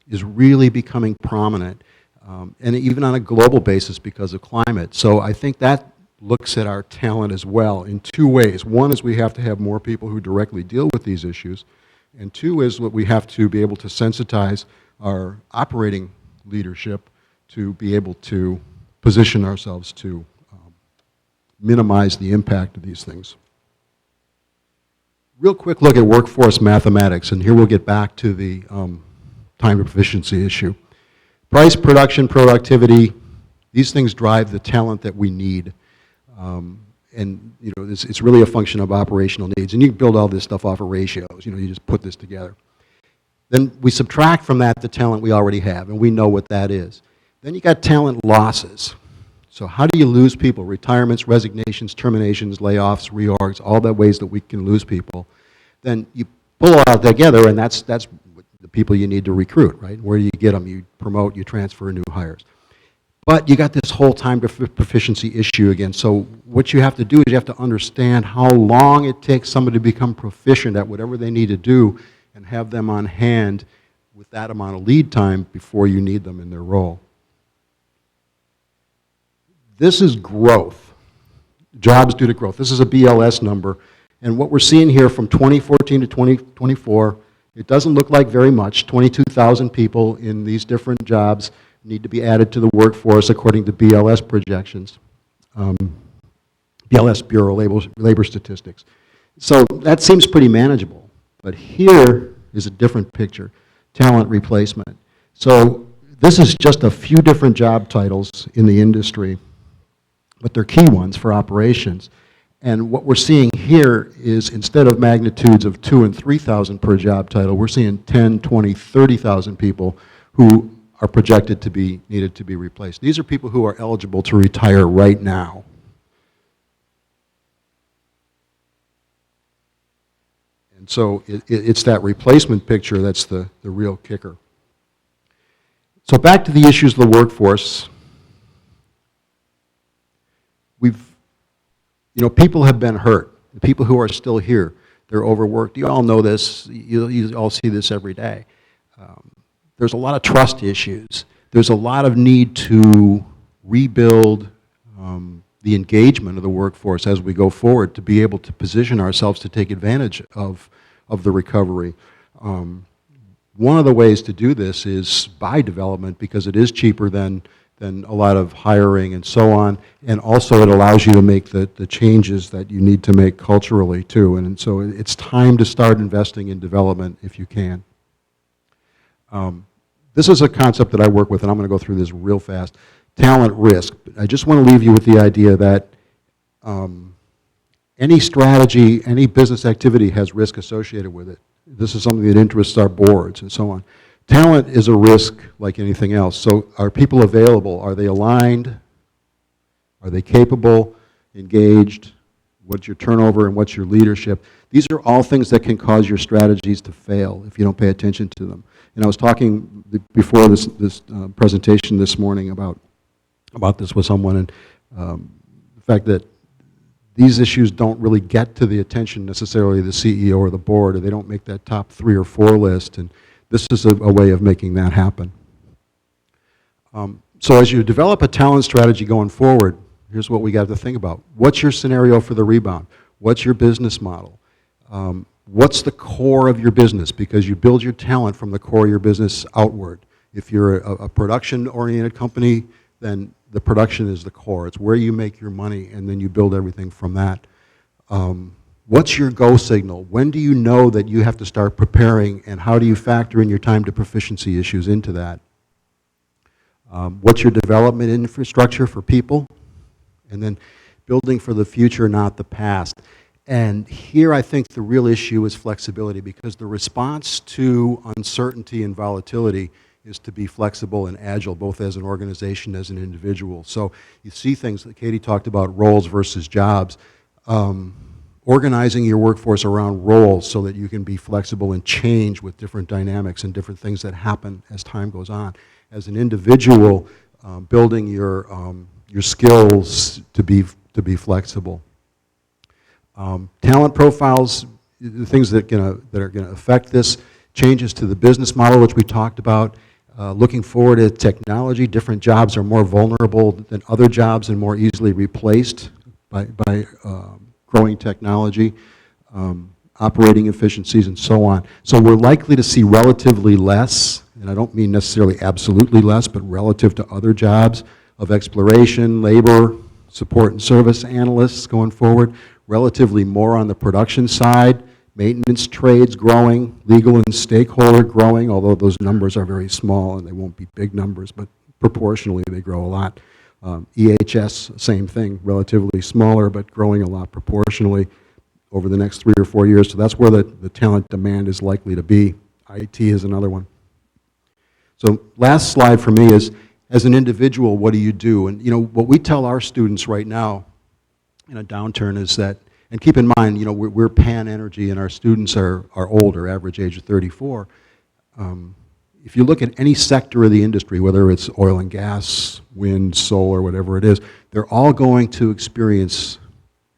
is really becoming prominent, and even on a global basis because of climate. So I think that looks at our talent as well in 2 ways. One is we have to have more people who directly deal with these issues, and 2 is what we have to be able to sensitize our operating leadership to be able to position ourselves to minimize the impact of these things. Real quick look at workforce mathematics, and here we'll get back to the time to proficiency issue. Price, production, productivity, these things drive the talent that we need. And it's really a function of operational needs. And you can build all this stuff off of ratios. You just put this together. Then we subtract from that the talent we already have, and we know what that is. Then you got talent losses. So how do you lose people? Retirements, resignations, terminations, layoffs, reorgs, all the ways that we can lose people. Then you pull it all together, and that's the people you need to recruit, right? Where do you get them? You promote, you transfer new hires. But you got this whole time to proficiency issue again. So what you have to do is you have to understand how long it takes somebody to become proficient at whatever they need to do and have them on hand with that amount of lead time before you need them in their role. This is growth, jobs due to growth. This is a BLS number. And what we're seeing here from 2014 to 2024, it doesn't look like very much. 22,000 people in these different jobs need to be added to the workforce according to BLS projections. BLS, Bureau of Labor Statistics. So that seems pretty manageable. But here is a different picture, talent replacement. So this is just a few different job titles in the industry, but they're key ones for operations. And what we're seeing here is instead of magnitudes of 2,000 and 3,000 per job title, we're seeing 10, 20, 30,000 people who are projected to be needed to be replaced. These are people who are eligible to retire right now. And so it's that replacement picture that's the real kicker. So back to the issues of the workforce. People have been hurt. The people who are still here, they're overworked. You all know this. You all see this every day. There's a lot of trust issues. There's a lot of need to rebuild the engagement of the workforce as we go forward to be able to position ourselves to take advantage of the recovery. One of the ways to do this is by development because it is cheaper than a lot of hiring and so on, and also it allows you to make the changes that you need to make culturally too, and so it's time to start investing in development if you can. This is a concept that I work with, and I'm going to go through this real fast. Talent risk. I just want to leave you with the idea that any strategy, any business activity has risk associated with it. This is something that interests our boards and so on. Talent is a risk like anything else. So are people available? Are they aligned? Are they capable, engaged? What's your turnover and what's your leadership? These are all things that can cause your strategies to fail if you don't pay attention to them. And I was talking before this presentation this morning about this with someone, and the fact that these issues don't really get to the attention necessarily of the CEO or the board, or they don't make that top 3 or 4 list, and this is a way of making that happen. So as you develop a talent strategy going forward, here's what we got to think about. What's your scenario for the rebound? What's your business model? What's the core of your business? Because you build your talent from the core of your business outward. If you're a production-oriented company, then the production is the core. It's where you make your money, and then you build everything from that. What's your go signal? When do you know that you have to start preparing, and how do you factor in your time to proficiency issues into that? What's your development infrastructure for people? And then building for the future, not the past. And here I think the real issue is flexibility, because the response to uncertainty and volatility is to be flexible and agile, both as an organization, as an individual. So you see things that Katie talked about, roles versus jobs. Organizing your workforce around roles so that you can be flexible and change with different dynamics and different things that happen as time goes on. As an individual, building your skills to be flexible. Talent profiles, the things that are going to affect this, changes to the business model, which we talked about. Looking forward at technology, different jobs are more vulnerable than other jobs and more easily replaced by growing technology, operating efficiencies, and so on. So we're likely to see relatively less, and I don't mean necessarily absolutely less, but relative to other jobs, of exploration, labor, support and service analysts going forward, relatively more on the production side, maintenance trades growing, legal and stakeholder growing, although those numbers are very small and they won't be big numbers, but proportionally they grow a lot. EHS, same thing, relatively smaller, but growing a lot proportionally over the next 3 or 4 years. So that's where the talent demand is likely to be. IT is another one. So last slide for me is, as an individual, what do you do? And what we tell our students right now in a downturn is that, and keep in mind, we're Pan Energy and our students are older, average age of 34. If you look at any sector of the industry, whether it's oil and gas, wind, solar, whatever it is, they're all going to experience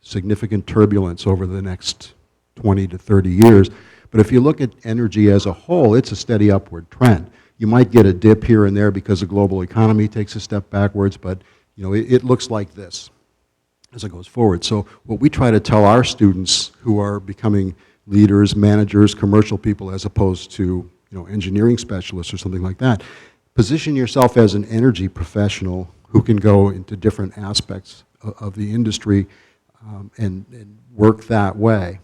significant turbulence over the next 20 to 30 years. But if you look at energy as a whole, it's a steady upward trend. You might get a dip here and there because the global economy takes a step backwards, but it looks like this as it goes forward. So what we try to tell our students who are becoming leaders, managers, commercial people, as opposed to engineering specialists or something like that, position yourself as an energy professional who can go into different aspects of the industry and work that way.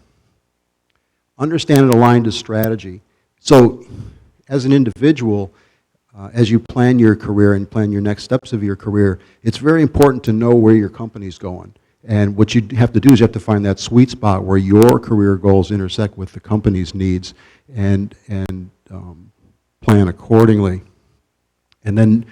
Understand and align to strategy. So as an individual, as you plan your career and plan your next steps of your career, it's very important to know where your company's going. And what you have to do is you have to find that sweet spot where your career goals intersect with the company's needs and plan accordingly. And then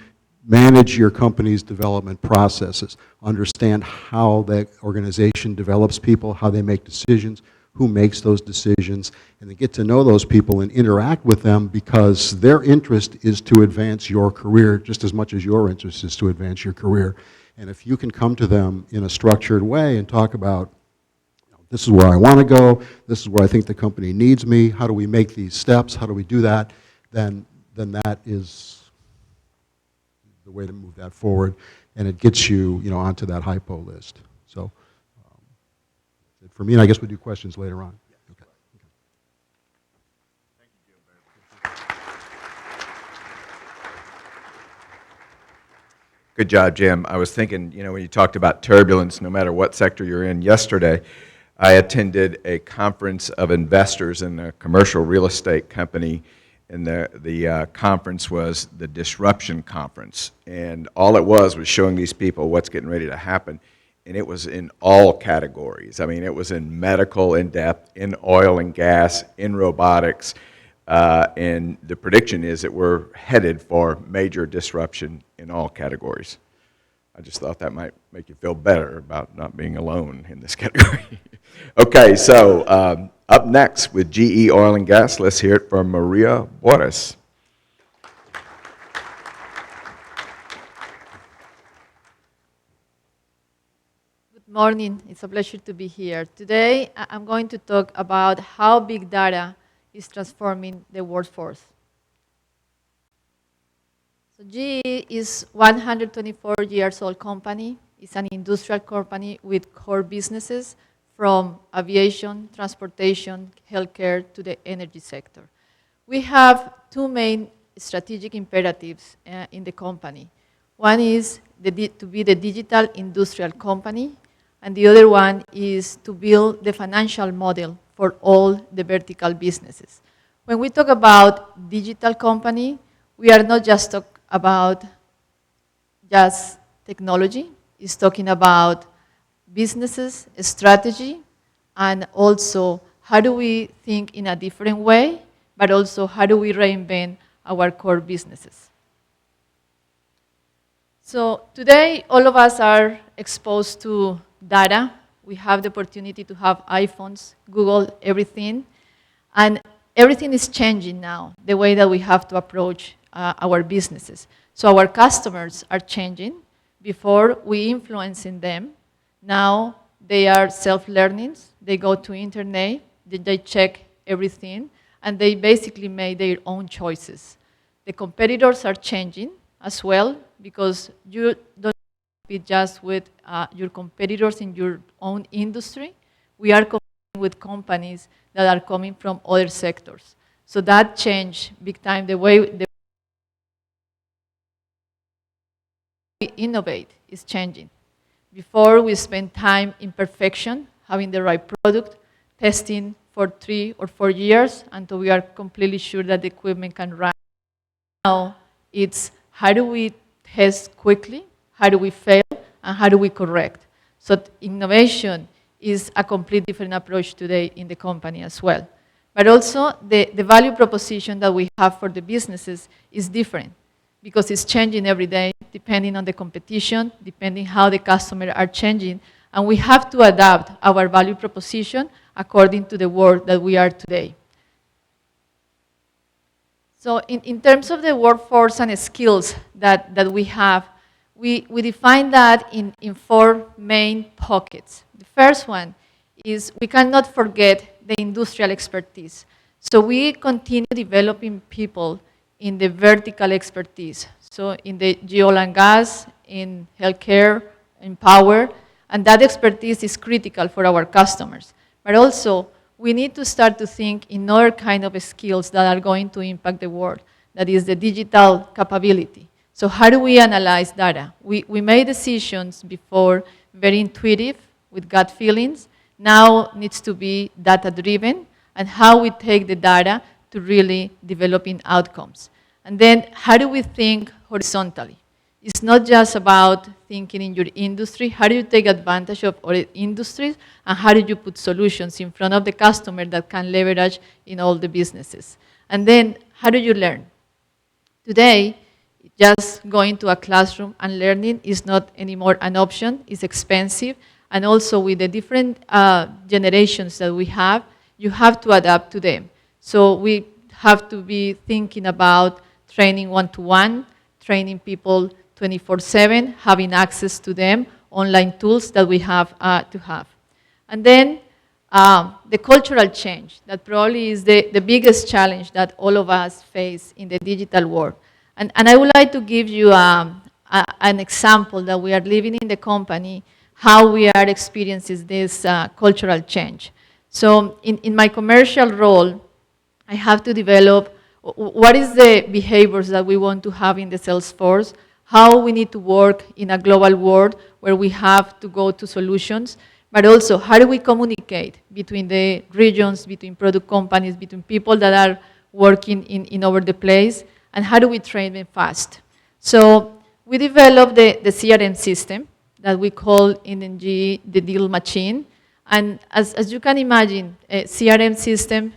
manage your company's development processes. Understand how that organization develops people, how they make decisions, who makes those decisions, and then get to know those people and interact with them, because their interest is to advance your career just as much as your interest is to advance your career. And if you can come to them in a structured way and talk about, this is where I want to go, this is where I think the company needs me, how do we make these steps, how do we do that, then that is the way to move that forward, and it gets you, onto that hypo list. So for me, and I guess we'll do questions later on. Okay. Good job, Jim. I was thinking, when you talked about turbulence, no matter what sector you're in, yesterday, I attended a conference of investors in a commercial real estate company, and the conference was the Disruption Conference. And all it was showing these people what's getting ready to happen. And it was in all categories. I mean, it was in medical, in depth, in oil and gas, in robotics. And the prediction is that we're headed for major disruption in all categories. I just thought that might make you feel better about not being alone in this category. Okay, so up next with GE Oil and Gas, let's hear it from Maria Juarez. Good morning. It's a pleasure to be here. Today, I'm going to talk about how big data is transforming the workforce. So GE is 124 years old company. It's an industrial company with core businesses from aviation, transportation, healthcare to the energy sector. We have two main strategic imperatives in the company. One is to be the digital industrial company, and the other one is to build the financial model for all the vertical businesses. When we talk about digital company, we are not just talking about just technology. It's talking about businesses, strategy, and also how do we think in a different way, but also how do we reinvent our core businesses. So today, all of us are exposed to data. We have the opportunity to have iPhones, Google everything, and everything is changing now, the way that we have to approach our businesses. So our customers are changing. Before, we influencing them. Now, they are self-learning. They go to internet, they check everything, and they basically make their own choices. The competitors are changing as well, because you don't compete just with your competitors in your own industry. We are competing with companies that are coming from other sectors. So that changed big time the way we innovate is changing. Before, we spent time in perfection, having the right product, testing for 3 or 4 years until we are completely sure that the equipment can run. Now, it's how do we test quickly, how do we fail, and how do we correct? So innovation is a completely different approach today in the company as well. But also, the value proposition that we have for the businesses is different, because it's changing every day, depending on the competition, depending how the customers are changing, and we have to adapt our value proposition according to the world that we are today. So in terms of the workforce and skills that we have, we define that in 4 main pockets. The first one is we cannot forget the industrial expertise. So we continue developing people in the vertical expertise. So in the oil and gas, in healthcare, in power, and that expertise is critical for our customers. But also, we need to start to think in other kind of skills that are going to impact the world. That is the digital capability. So how do we analyze data? We made decisions before very intuitive, with gut feelings. Now needs to be data-driven, and how we take the data to really developing outcomes. And then how do we think horizontally? It's not just about thinking in your industry. How do you take advantage of other industries, and how do you put solutions in front of the customer that can leverage in all the businesses? And then how do you learn? Today, just going to a classroom and learning is not anymore an option. It's expensive. And also with the different generations that we have, you have to adapt to them. So we have to be thinking about training one-to-one, training people 24/7, having access to them, online tools that we have to have. And then the cultural change, that probably is the biggest challenge that all of us face in the digital world. And I would like to give you an example that we are living in the company, how we are experiencing this cultural change. So in my commercial role, I have to develop what is the behaviors that we want to have in the sales force, how we need to work in a global world where we have to go to solutions, but also how do we communicate between the regions, between product companies, between people that are working in over the place, and how do we train them fast. So we developed the CRM system that we call in NG the deal machine. And as you can imagine, a CRM system,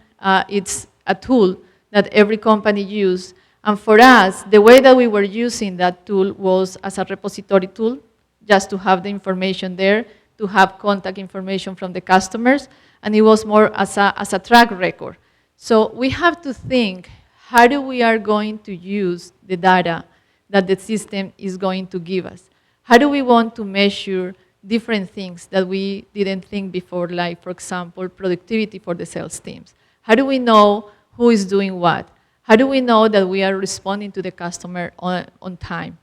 it's a tool that every company uses. And for us, the way that we were using that tool was as a repository tool. just to have the information there, to have contact information from the customers, and it was more as a track record. So we have to think, how do we are going to use the data that the system is going to give us? How do we want to measure different things that we didn't think before, like, for example, productivity for the sales teams? How do we know who is doing what? How do we know that we are responding to the customer on time?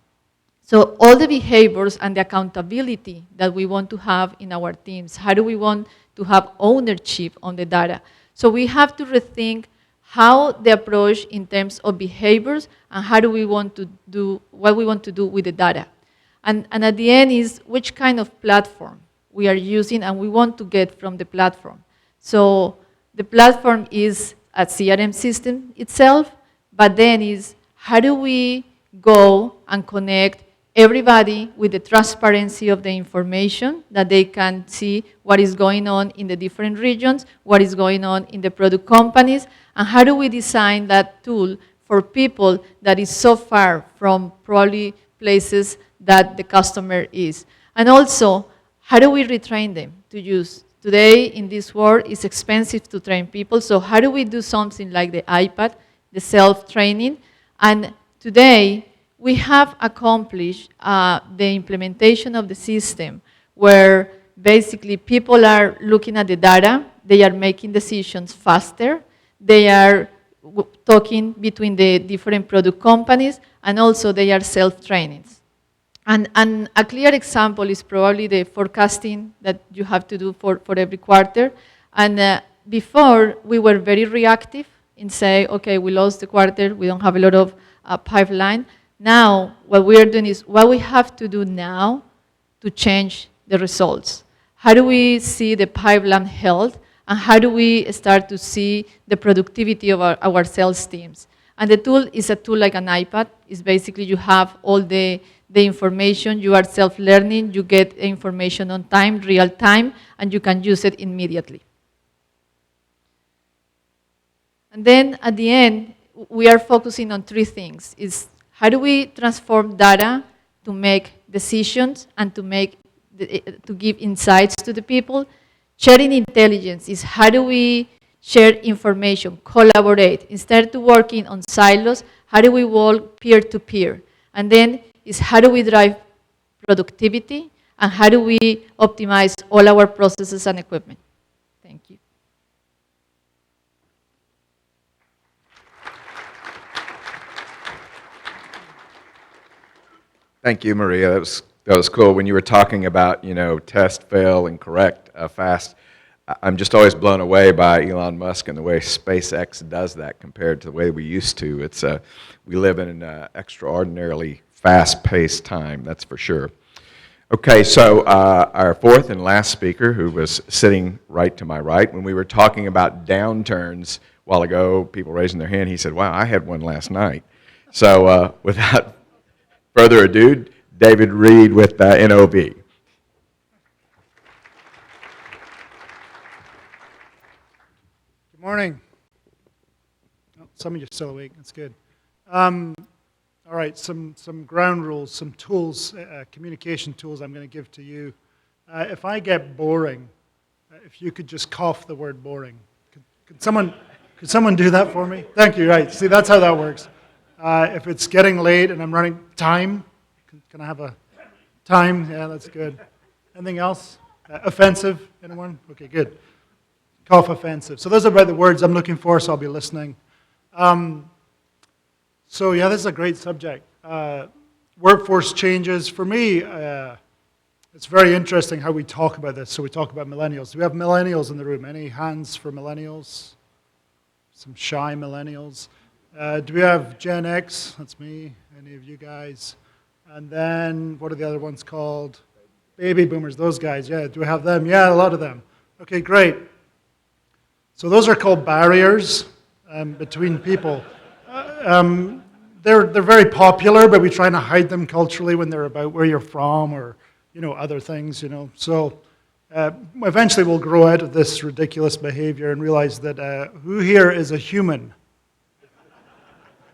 So all the behaviors and the accountability that we want to have in our teams, how do we want to have ownership on the data? So we have to rethink how the approach in terms of behaviors and how do we want to do, what we want to do with the data. And at the end is which kind of platform we are using and we want to get from the platform. So the platform is a CRM system itself, but then is how do we go and connect everybody with the transparency of the information, that they can see what is going on in the different regions, what is going on in the product companies, and how do we design that tool for people that is so far from probably places that the customer is. And also, how do we retrain them to use? Today, in this world, it's expensive to train people, so how do we do something like the iPad, the self-training? And today, we have accomplished the implementation of the system where basically people are looking at the data, they are making decisions faster, they are talking between the different product companies, and also they are self-trainings. And a clear example is probably the forecasting that you have to do for every quarter. And before, we were very reactive in say, okay, we lost the quarter, we don't have a lot of pipeline. Now, what we are doing is what we have to do now to change the results. How do we see the pipeline health, and how do we start to see the productivity of our sales teams? And the tool is a tool like an iPad. It's basically you have all the information, you are self-learning, you get information on time, real time, and you can use it immediately. And then at the end, we are focusing on three things. Is how do we transform data to make decisions and to give insights to the people? Sharing intelligence is how do we share information, collaborate. Instead of working on silos, how do we work peer-to-peer? And then is how do we drive productivity, and how do we optimize all our processes and equipment? Thank you. Thank you, Maria. That was cool. When you were talking about, test, fail, and correct fast, I'm just always blown away by Elon Musk and the way SpaceX does that compared to the way we used to. We live in an extraordinarily fast-paced time, that's for sure. Okay, so our fourth and last speaker, who was sitting right to my right, when we were talking about downturns a while ago, people raising their hand, he said, wow, I had one last night. So without further ado, David Reed with NOV. Good morning. Oh, some of you are still awake. That's good. All right, some ground rules, some tools, communication tools I'm going to give to you. If I get boring, if you could just cough the word boring. Could someone do that for me? Thank you. Right. See, that's how that works. If it's getting late and I'm running time, can I have a time? Yeah, that's good. Anything else? Offensive? Anyone? Okay, good. Cough offensive. So those are about the words I'm looking for, so I'll be listening. So yeah, this is a great subject. Workforce changes. For me, it's very interesting how we talk about this. So we talk about millennials. Do we have millennials in the room? Any hands for millennials? Some shy millennials. Do we have Gen X? That's me. Any of you guys? And then, what are the other ones called? Baby boomers, those guys. Yeah, do we have them? Yeah, a lot of them. Okay, great. So those are called barriers between people. They're very popular, but we try to hide them culturally when they're about where you're from or, other things, So eventually we'll grow out of this ridiculous behavior and realize that who here is a human?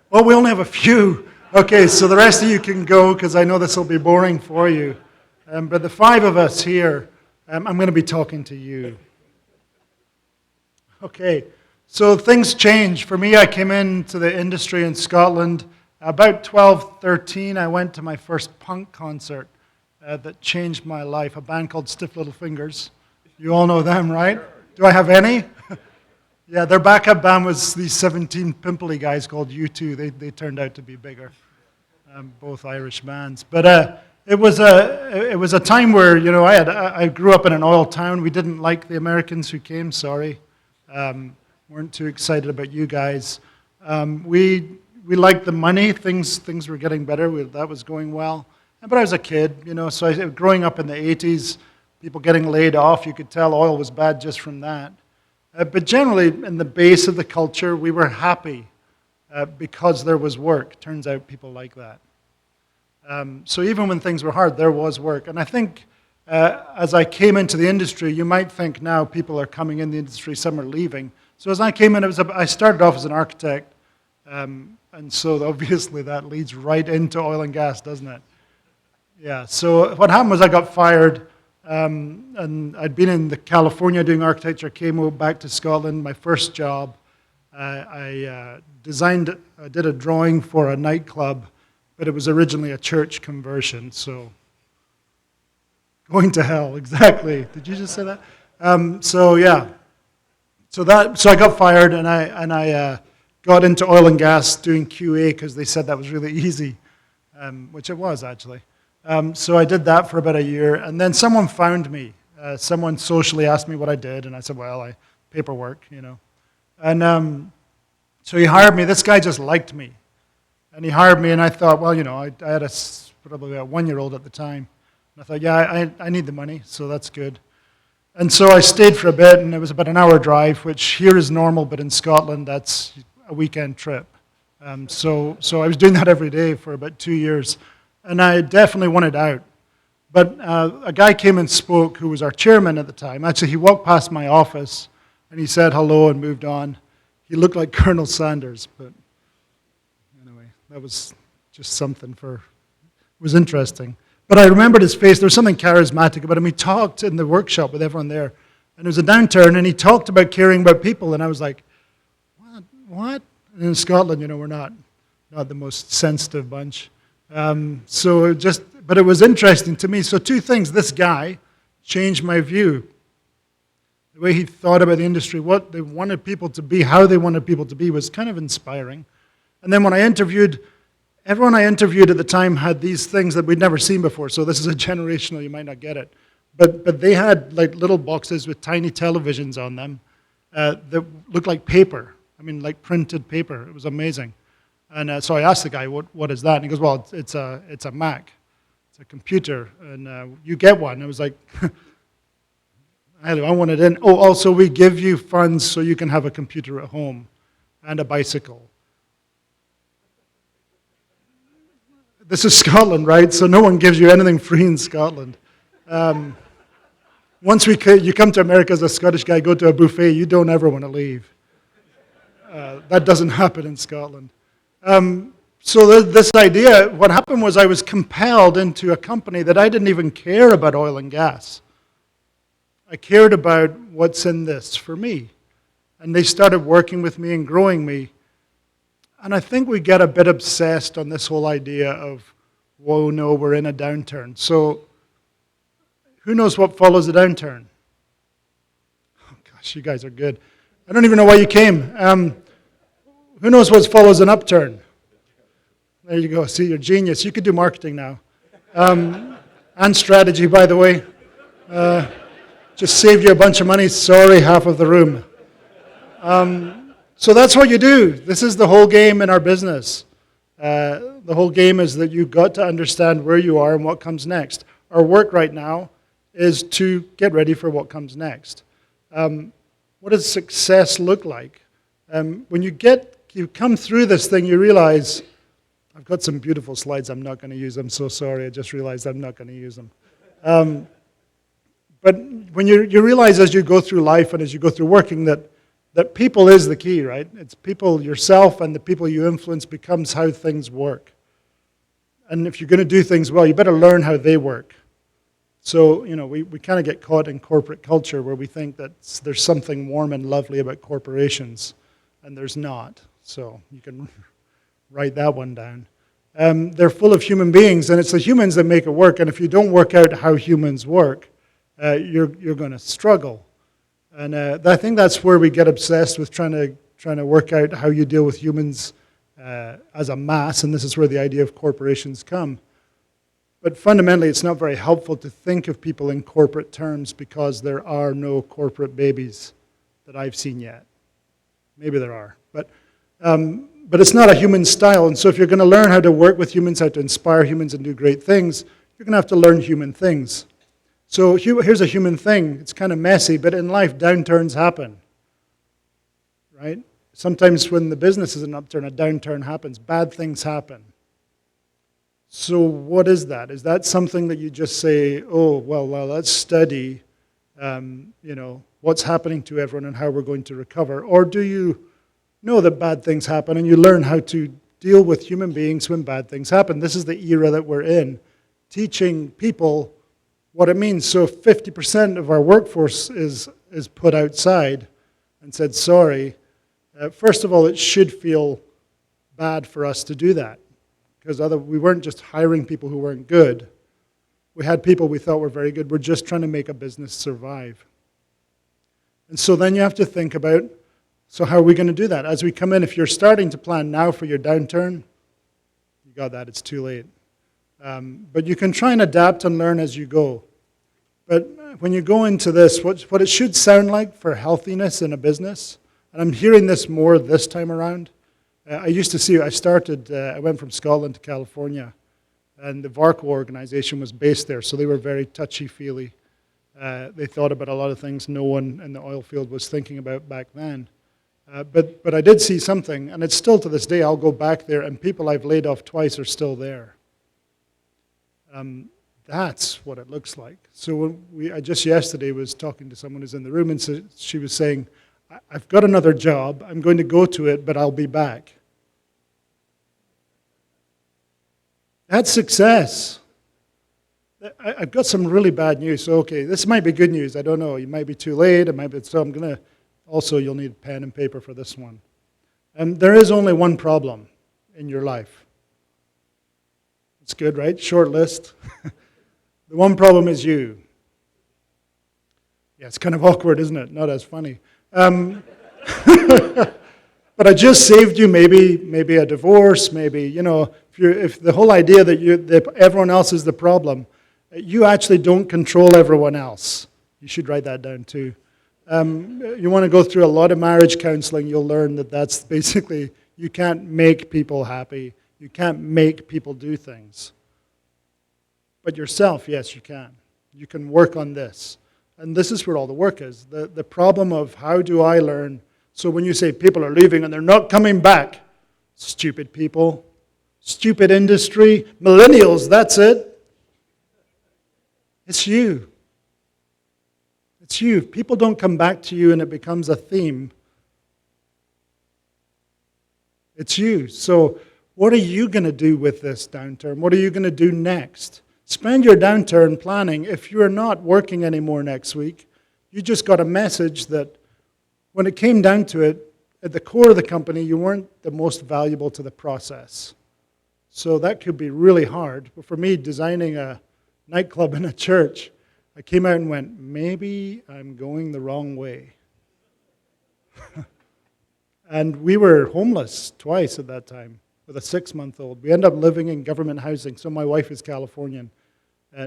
Well, we only have a few. Okay, so the rest of you can go because I know this will be boring for you. But the 5 of us here, I'm going to be talking to you. Okay, so things change. For me, I came into the industry in Scotland. About 12, 13, I went to my first punk concert that changed my life, a band called Stiff Little Fingers. You all know them, right? Do I have any? Yeah, their backup band was these 17 pimply guys called U2. They turned out to be bigger, both Irish bands. But it was a time where, you know, I grew up in an oil town. We didn't like the Americans who came, sorry. Weren't too excited about you guys. We liked the money. Things were getting better. That was going well. But I was a kid, you know, so growing up in the 80s, people getting laid off, you could tell oil was bad just from that. But generally, in the base of the culture, we were happy because there was work. Turns out people like that. So even when things were hard, there was work. And I think as I came into the industry, you might think now people are coming in the industry, some are leaving. So as I came in, I started off as an architect. And so obviously that leads right into oil and gas, doesn't it? Yeah, so what happened was I got fired, and I'd been in California doing architecture, came back to Scotland, my first job. I did a drawing for a nightclub, but it was originally a church conversion, so going to hell, exactly. Did you just say that? So yeah, so I got fired, and I got into oil and gas doing QA because they said that was really easy, which it was actually. So I did that for about a year, and then someone found me. Someone socially asked me what I did, and I said, well, paperwork, you know. And so he hired me. This guy just liked me. And he hired me, and I thought, well, you know, I had probably a 1-year-old at the time. And I thought, yeah, I need the money, so that's good. And so I stayed for a bit, and it was about an hour drive, which here is normal, but in Scotland, that's a weekend trip. So I was doing that every day for about 2 years. And I definitely wanted out. But a guy came and spoke who was our chairman at the time. Actually, he walked past my office, and he said hello and moved on. He looked like Colonel Sanders, but anyway, that was just something it was interesting. But I remembered his face. There was something charismatic about him. He talked in the workshop with everyone there, and it was a downturn, and he talked about caring about people, and I was like, what? And in Scotland, you know, we're not the most sensitive bunch. But it was interesting to me. So 2 things. This guy changed my view. The way he thought about the industry, what they wanted people to be, how they wanted people to be was kind of inspiring. And then when I interviewed, everyone I interviewed at the time had these things that we'd never seen before. So this is a generational, you might not get it. But they had like little boxes with tiny televisions on them that looked like paper. I mean, like printed paper. It was amazing. And so I asked the guy, what is that? And he goes, well, it's a Mac. It's a computer. And you get one. I was like, I want it in. Oh, also, we give you funds so you can have a computer at home and a bicycle. This is Scotland, right? So no one gives you anything free in Scotland. Once you come to America as a Scottish guy, go to a buffet, you don't ever want to leave. That doesn't happen in Scotland. So this idea, what happened was I was compelled into a company that I didn't even care about oil and gas. I cared about what's in this for me. And they started working with me and growing me. And I think we get a bit obsessed on this whole idea of, whoa, no, we're in a downturn. So who knows what follows a downturn? Oh, gosh, you guys are good. I don't even know why you came. Who knows what follows an upturn? There you go. See, you're genius. You could do marketing now. And strategy, by the way. Just saved you a bunch of money. Sorry, half of the room. So that's what you do. This is the whole game in our business. The whole game is that you've got to understand where you are and what comes next. Our work right now is to get ready for what comes next. What does success look like? When you come through this thing, you realize, I've got some beautiful slides I'm not going to use. I'm so sorry. I just realized I'm not going to use them. But when you realize as you go through life and as you go through working that people is the key, right? It's people, yourself, and the people you influence becomes how things work. And if you're going to do things well, you better learn how they work. So, we kind of get caught in corporate culture where we think that there's something warm and lovely about corporations, and there's not. So you can write that one down. They're full of human beings, and it's the humans that make it work. And if you don't work out how humans work, you're going to struggle. And I think that's where we get obsessed with trying to work out how you deal with humans as a mass, and this is where the idea of corporations come. But fundamentally, it's not very helpful to think of people in corporate terms because there are no corporate babies that I've seen yet. Maybe there are, but it's not a human style. And so if you're going to learn how to work with humans, how to inspire humans and do great things, you're going to have to learn human things. So here's a human thing. It's kind of messy, but in life, downturns happen, right? Sometimes when the business is an upturn, a downturn happens. Bad things happen. So what is that? Is that something that you just say, oh, well, let's study, what's happening to everyone and how we're going to recover? Or do you know that bad things happen and you learn how to deal with human beings when bad things happen? This is the era that we're in, teaching people what it means. So if 50% of our workforce is put outside and said, sorry, first of all, it should feel bad for us to do that. Because we weren't just hiring people who weren't good. We had people we thought were very good. We're just trying to make a business survive. And so then you have to think about, so how are we going to do that? As we come in, if you're starting to plan now for your downturn, you got that, it's too late. But you can try and adapt and learn as you go. But when you go into this, what it should sound like for healthiness in a business, and I'm hearing this more this time around, I went from Scotland to California, and the Varco organization was based there, so they were very touchy-feely. They thought about a lot of things no one in the oil field was thinking about back then. But I did see something, and it's still to this day, I'll go back there, and people I've laid off twice are still there. That's what it looks like. So I just yesterday was talking to someone who's in the room, and so she was saying, I've got another job, I'm going to go to it, but I'll be back. That's success. I've got some really bad news. So, okay, this might be good news. I don't know. You might be too late. So I'm going to, also you'll need pen and paper for this one. There is only one problem in your life. It's good, right? Short list. The one problem is you. Yeah, it's kind of awkward, isn't it? Not as funny. But I just saved you maybe a divorce, maybe, if the whole idea that everyone else is the problem, you actually don't control everyone else. You should write that down too. You want to go through a lot of marriage counseling, you'll learn that that's basically, you can't make people happy. You can't make people do things. But yourself, yes, you can. You can work on this. And this is where all the work is. The problem of how do I learn? So when you say people are leaving and they're not coming back, stupid people, stupid industry, millennials, that's it. It's you. It's you. People don't come back to you and it becomes a theme. It's you. So what are you going to do with this downturn? What are you going to do next? Spend your downturn planning. If you're not working anymore next week, you just got a message that when it came down to it, at the core of the company, you weren't the most valuable to the process. So that could be really hard. But for me, designing a nightclub in a church, I came out and went, maybe I'm going the wrong way. And we were homeless twice at that time with a 6-month-old. We ended up living in government housing. So my wife is Californian.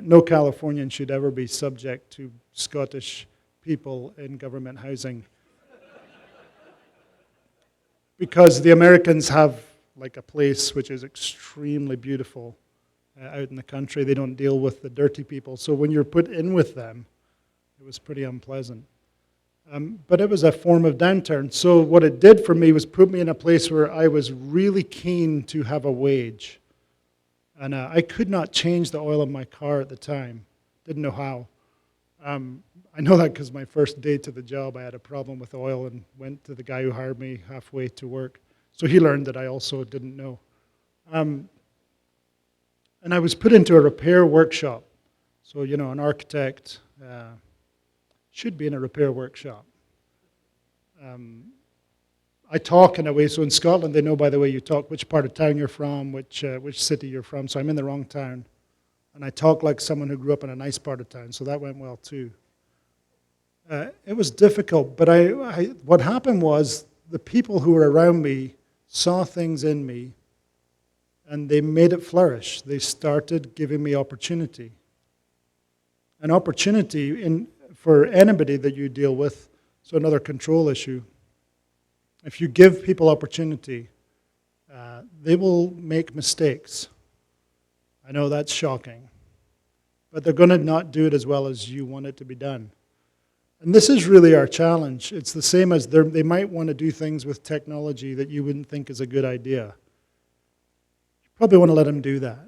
No Californian should ever be subject to Scottish people in government housing. Because the Americans have like a place which is extremely beautiful out in the country. They don't deal with the dirty people. So when you're put in with them, it was pretty unpleasant. But it was a form of downturn. So what it did for me was put me in a place where I was really keen to have a wage. And I could not change the oil in my car at the time. Didn't know how. I know that because my first day to the job, I had a problem with oil and went to the guy who hired me halfway to work. So he learned that I also didn't know. And I was put into a repair workshop. So, you know, an architect should be in a repair workshop. I talk in a way, so in Scotland they know by the way you talk which part of town you're from, which city you're from, so I'm in the wrong town. And I talk like someone who grew up in a nice part of town, so that went well too. It was difficult, but what happened was the people who were around me saw things in me and they made it flourish. They started giving me opportunity. An opportunity for anybody that you deal with, so another control issue. If you give people opportunity, they will make mistakes. I know that's shocking, but they're going to not do it as well as you want it to be done. And this is really our challenge. It's the same as they might want to do things with technology that you wouldn't think is a good idea. You probably want to let them do that.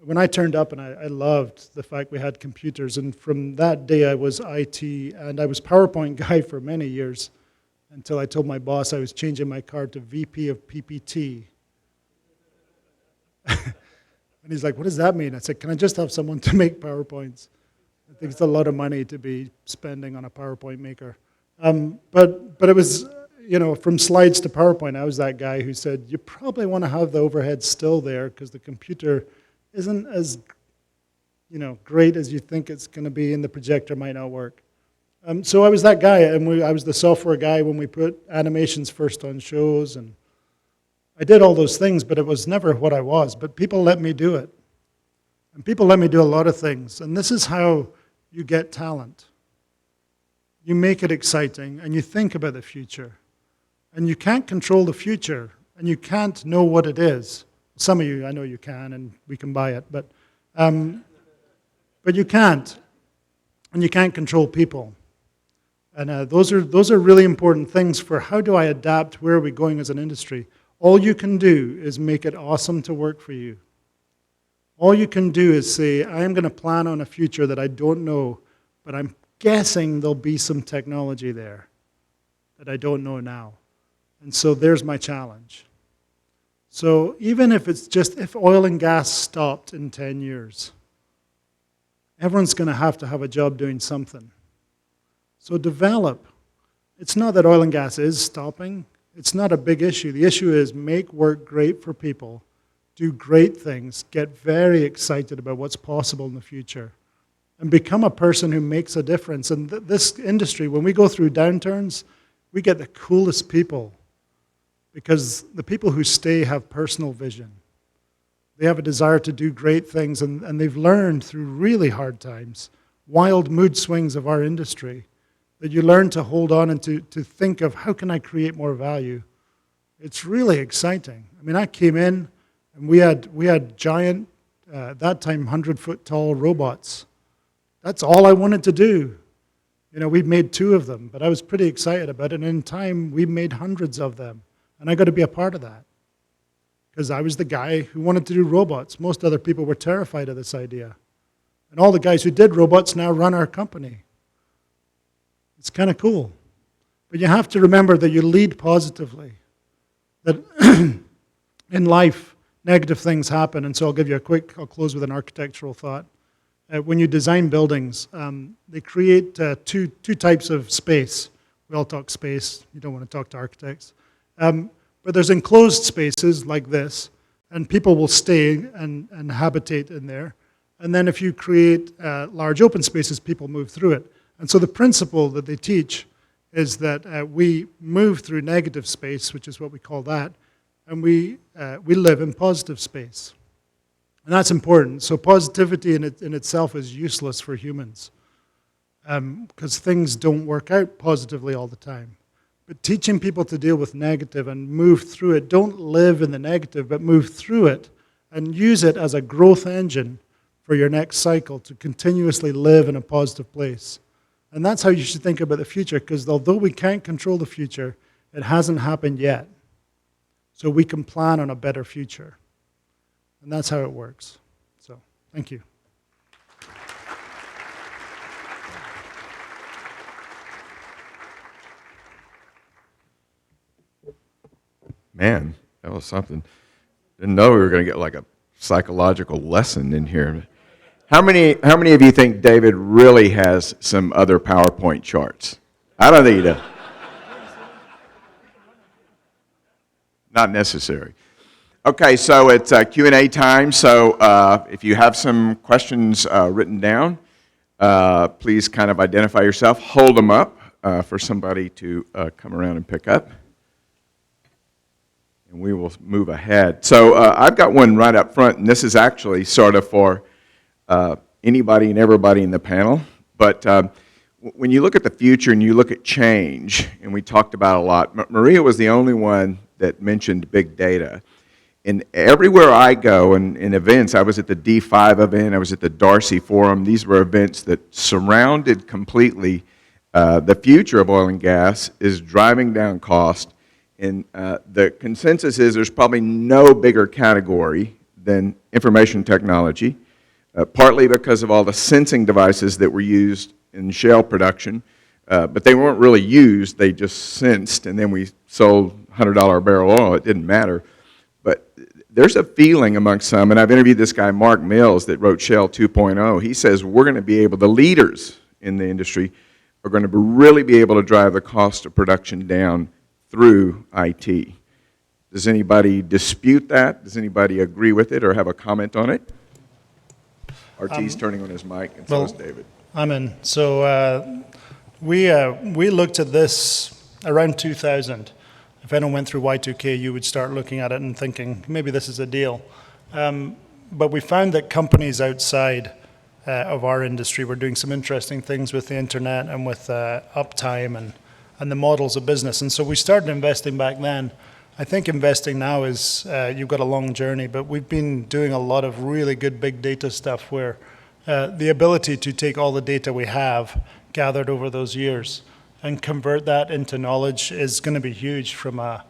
When I turned up, and I loved the fact we had computers, and from that day I was IT, and I was PowerPoint guy for many years, until I told my boss I was changing my card to VP of PPT. And he's like, what does that mean? I said, can I just have someone to make PowerPoints? I think it's a lot of money to be spending on a PowerPoint maker. But it was, you know, from slides to PowerPoint, I was that guy who said, you probably want to have the overhead still there because the computer isn't as, you know, great as you think it's going to be, and the projector might not work. So I was that guy, and I was the software guy when we put animations first on shows, and I did all those things, but it was never what I was. But people let me do it. And people let me do a lot of things. And this is how you get talent. You make it exciting, and you think about the future. And you can't control the future, and you can't know what it is. Some of you, I know you can, and we can buy it. But you can't. And you can't control people. And those are really important things for how do I adapt, where are we going as an industry. All you can do is make it awesome to work for you. All you can do is say, I'm going to plan on a future that I don't know, but I'm guessing there'll be some technology there that I don't know now. And so there's my challenge. So even if it's just, if oil and gas stopped in 10 years, everyone's going to have a job doing something. So develop. It's not that oil and gas is stopping. It's not a big issue. The issue is make work great for people, do great things, get very excited about what's possible in the future, and become a person who makes a difference. And this industry, when we go through downturns, we get the coolest people because the people who stay have personal vision. They have a desire to do great things, and they've learned through really hard times, wild mood swings of our industry, that you learn to hold on and to think of how can I create more value. It's really exciting. I mean, I came in and we had giant, at that time, 100-foot tall robots. That's all I wanted to do. You know, we've made 2 of them, but I was pretty excited about it. And in time, we made hundreds of them. And I got to be a part of that because I was the guy who wanted to do robots. Most other people were terrified of this idea. And all the guys who did robots now run our company. It's kind of cool. But you have to remember that you lead positively. That in life, negative things happen. And so I'll close with an architectural thought. When you design buildings, they create two types of space. We all talk space. You don't want to talk to architects. But there's enclosed spaces like this, and people will stay and habitate in there. And then if you create large open spaces, people move through it. And so the principle that they teach is that we move through negative space, which is what we call that, and we live in positive space. And that's important. So positivity in itself is useless for humans because things don't work out positively all the time. But teaching people to deal with negative and move through it, don't live in the negative, but move through it and use it as a growth engine for your next cycle to continuously live in a positive place. And that's how you should think about the future, because although we can't control the future, it hasn't happened yet. So we can plan on a better future. And that's how it works. So, thank you. Man, that was something. Didn't know we were going to get like a psychological lesson in here. How many of you think David really has some other PowerPoint charts? I don't think he does. Not necessary. Okay, so it's Q&A time. So if you have some questions written down, please kind of identify yourself, hold them up for somebody to come around and pick up. And we will move ahead. So I've got one right up front, and this is actually sort of for anybody and everybody in the panel. But when you look at the future and you look at change, and we talked about a lot, Maria was the only one that mentioned big data. And everywhere I go in events, I was at the D5 event, I was at the Darcy Forum, these were events that surrounded completely the future of oil and gas is driving down cost. And the consensus is there's probably no bigger category than information technology, partly because of all the sensing devices that were used in shale production, but they weren't really used, they just sensed, and then we sold $100 a barrel oil, it didn't matter. But there's a feeling amongst some, and I've interviewed this guy, Mark Mills, that wrote Shale 2.0. He says we're going to be able, the leaders in the industry are going to really be able to drive the cost of production down through IT. Does anybody dispute that? Does anybody agree with it or have a comment on it? RT's turning on his mic, and so is David. I'm in. So we looked at this around 2000. If anyone went through Y2K, you would start looking at it and thinking, maybe this is a deal. But we found that companies outside of our industry were doing some interesting things with the internet and with uptime and the models of business. And so we started investing back then. I think investing now is, you've got a long journey, but we've been doing a lot of really good big data stuff where the ability to take all the data we have gathered over those years and convert that into knowledge is going to be huge from a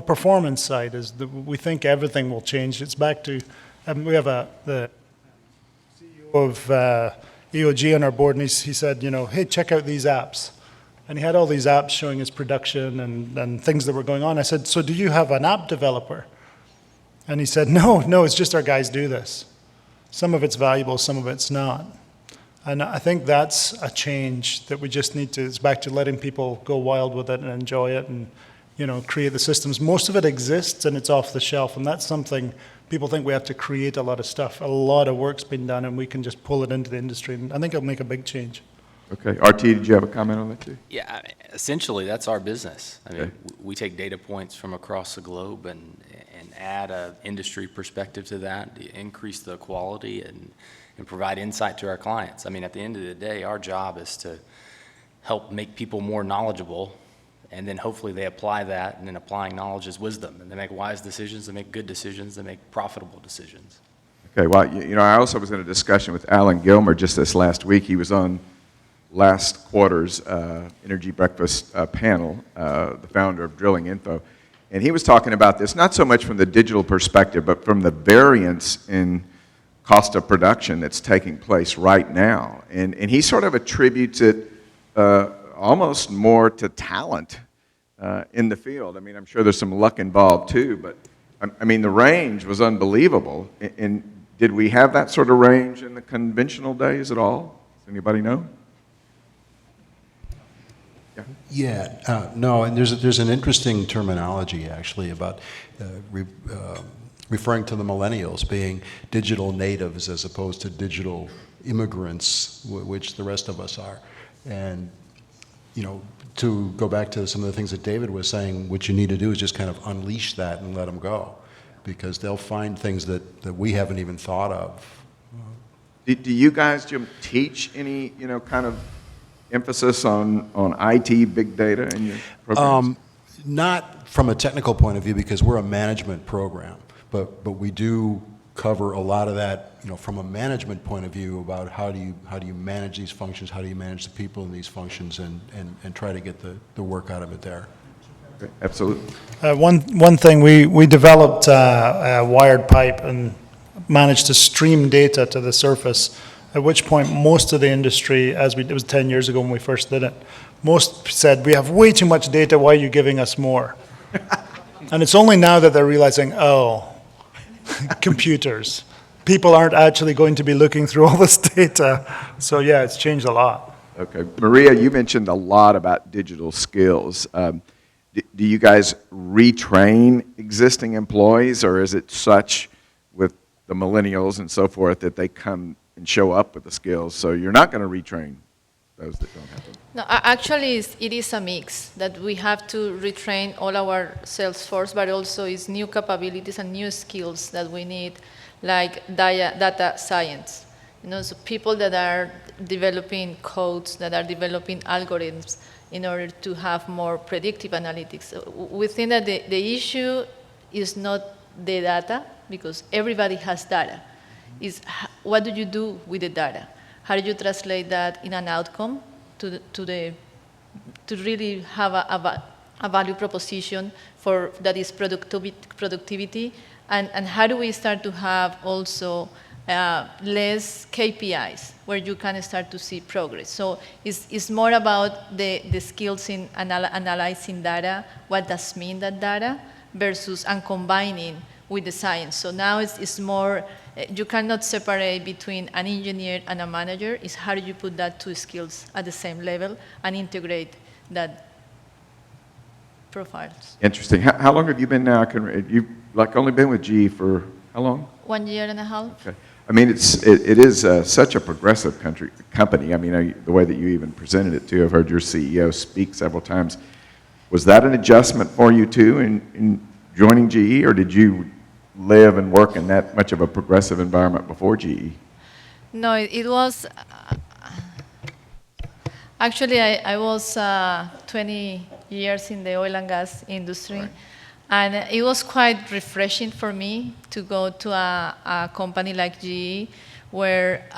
performance side. We think everything will change. It's back to, we have the CEO of EOG on our board, and he said, hey, check out these apps. And he had all these apps showing his production and things that were going on. I said, so do you have an app developer? And he said, no, it's just our guys do this. Some of it's valuable, some of it's not. And I think that's a change that we just need to, it's back to letting people go wild with it and enjoy it and, create the systems. Most of it exists and it's off the shelf, and that's something people think we have to create a lot of stuff. A lot of work's been done and we can just pull it into the industry, and I think it'll make a big change. Okay. RT, did you have a comment on that too? Yeah, essentially, that's our business. I mean, Okay. we take data points from across the globe and add an industry perspective to that, to increase the quality and provide insight to our clients. I mean, at the end of the day, our job is to help make people more knowledgeable, and then hopefully they apply that, and then applying knowledge is wisdom, and they make wise decisions, they make good decisions, they make profitable decisions. Okay. Well, I also was in a discussion with Alan Gilmer just this last week. He was on last quarter's Energy Breakfast panel, the founder of Drilling Info. And he was talking about this, not so much from the digital perspective, but from the variance in cost of production that's taking place right now. And he sort of attributes it almost more to talent in the field. I mean, I'm sure there's some luck involved too, but I mean, the range was unbelievable. And did we have that sort of range in the conventional days at all? Does anybody know? Yeah, no, and there's an interesting terminology actually about referring to the millennials being digital natives as opposed to digital immigrants, which the rest of us are. And, to go back to some of the things that David was saying, what you need to do is just kind of unleash that and let them go, because they'll find things that we haven't even thought of. Do you guys, Jim, teach any, kind of emphasis on IT, big data in your programs? Not from a technical point of view, because we're a management program, but we do cover a lot of that, from a management point of view about how do you manage these functions, how do you manage the people in these functions, and try to get the work out of it there. Okay, absolutely. One thing, we developed a wired pipe and managed to stream data to the surface, at which point most of the industry, it was 10 years ago when we first did it, most said, we have way too much data, why are you giving us more? And it's only now that they're realizing, computers. people aren't actually going to be looking through all this data. So yeah, it's changed a lot. Okay. Maria, you mentioned a lot about digital skills. Do you guys retrain existing employees, or is it such with the millennials and so forth that they come and show up with the skills, so you're not going to retrain those that don't have them? No, actually, it is a mix that we have to retrain all our sales force, but also it's new capabilities and new skills that we need, like data science. You know, so people that are developing codes, that are developing algorithms in order to have more predictive analytics. So we think that the issue is not the data, because everybody has data. It's what do you do with the data? How do you translate that in an outcome to really have a value proposition for that is productivity, and how do we start to have also less KPIs where you can start to see progress. So it's more about the skills in analyzing data, what does mean that data, versus and combining with the science. So now it's more, you cannot separate between an engineer and a manager. It's how do you put that two skills at the same level and integrate that profiles. Interesting. How long have you been now? You've only been with GE for how long? 1 year and a half. Okay. I mean, it is such a progressive company. I mean, the way that you even presented it too, I've heard your CEO speak several times. Was that an adjustment for you too in joining GE, or did you live and work in that much of a progressive environment before GE? No, it was, actually I was 20 years in the oil and gas industry. Right. And it was quite refreshing for me to go to a company like GE, where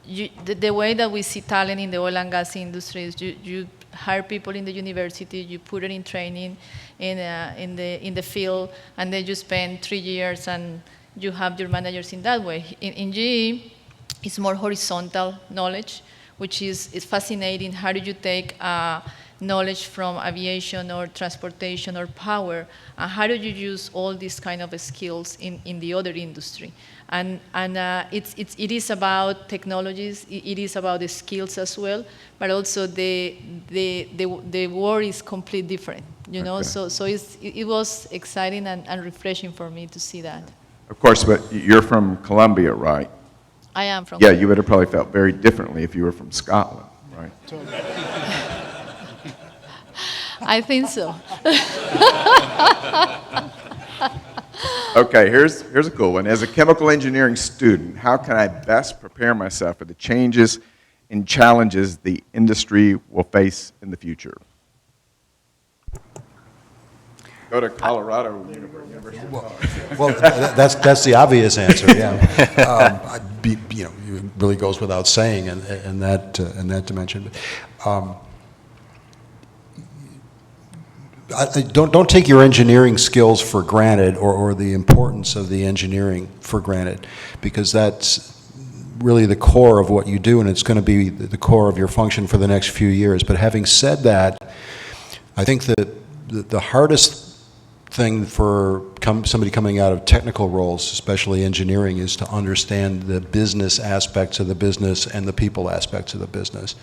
the way that we see talent in the oil and gas industry is you hire people in the university, you put it in training in the field, and then you spend 3 years and you have your managers in that way. In GE, it's more horizontal knowledge, which is fascinating. How do you take knowledge from aviation or transportation or power, and how do you use all these kind of skills in the other industry? And it is about technologies, it is about the skills as well, but also the world is completely different, you know. Okay. So it was exciting and refreshing for me to see that. Of course, but you're from Colombia, right? I am from. Yeah, you would have probably felt very differently if you were from Scotland, right? I think so. Okay, here's a cool one. As a chemical engineering student, how can I best prepare myself for the changes and challenges the industry will face in the future? Go to Colorado University. Well, that's the obvious answer, yeah. You know, it really goes without saying in that dimension. Don't take your engineering skills for granted, or the importance of the engineering for granted, because that's really the core of what you do, and it's going to be the core of your function for the next few years. But having said that, I think that the hardest thing for somebody coming out of technical roles, especially engineering, is to understand the business aspects of the business and the people aspects of the business.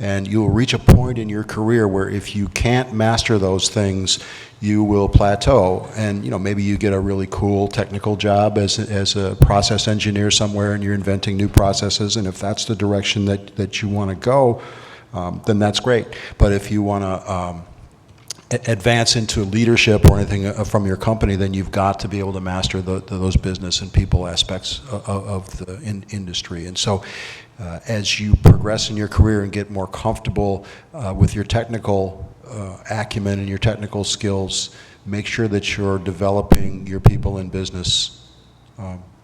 And you'll reach a point in your career where if you can't master those things, you will plateau. And, you know, maybe you get a really cool technical job as a process engineer somewhere, and you're inventing new processes, and if that's the direction that you want to go, then that's great. But if you want to advance into leadership or anything from your company, then you've got to be able to master those business and people aspects of the industry. And so as you progress in your career and get more comfortable with your technical acumen and your technical skills, make sure that you're developing your people and business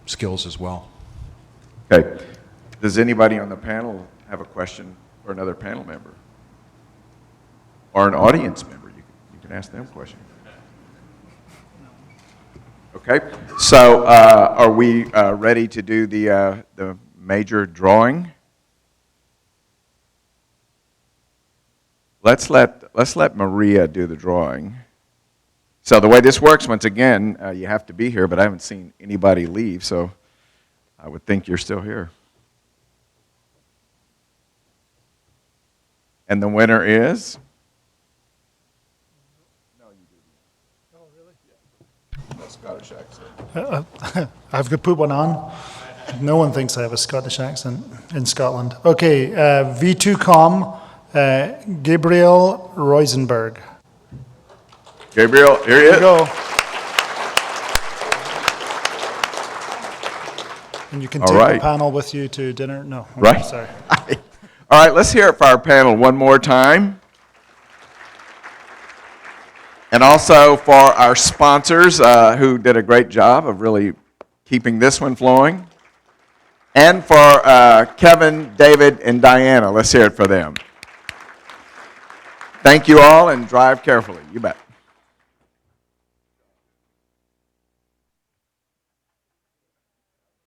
skills as well. Okay. Does anybody on the panel have a question for another panel member? Or an audience member? You can ask them a question. Okay. So are we ready to do the major drawing? Let's let Maria do the drawing. So the way this works, once again, you have to be here, but I haven't seen anybody leave, so I would think you're still here. And the winner is? Scottish accent. I've got put one on. No one thinks I have a Scottish accent in Scotland. Okay, V2Com, Gabriel Roisenberg. Gabriel, here he There is. you go. And you can All take right. the panel with you to dinner? No. Okay, Right. Sorry. All right, let's hear it for our panel one more time. And also for our sponsors who did a great job of really keeping this one flowing. And for Kevin, David, and Diana. Let's hear it for them. Thank you all, and drive carefully. You bet.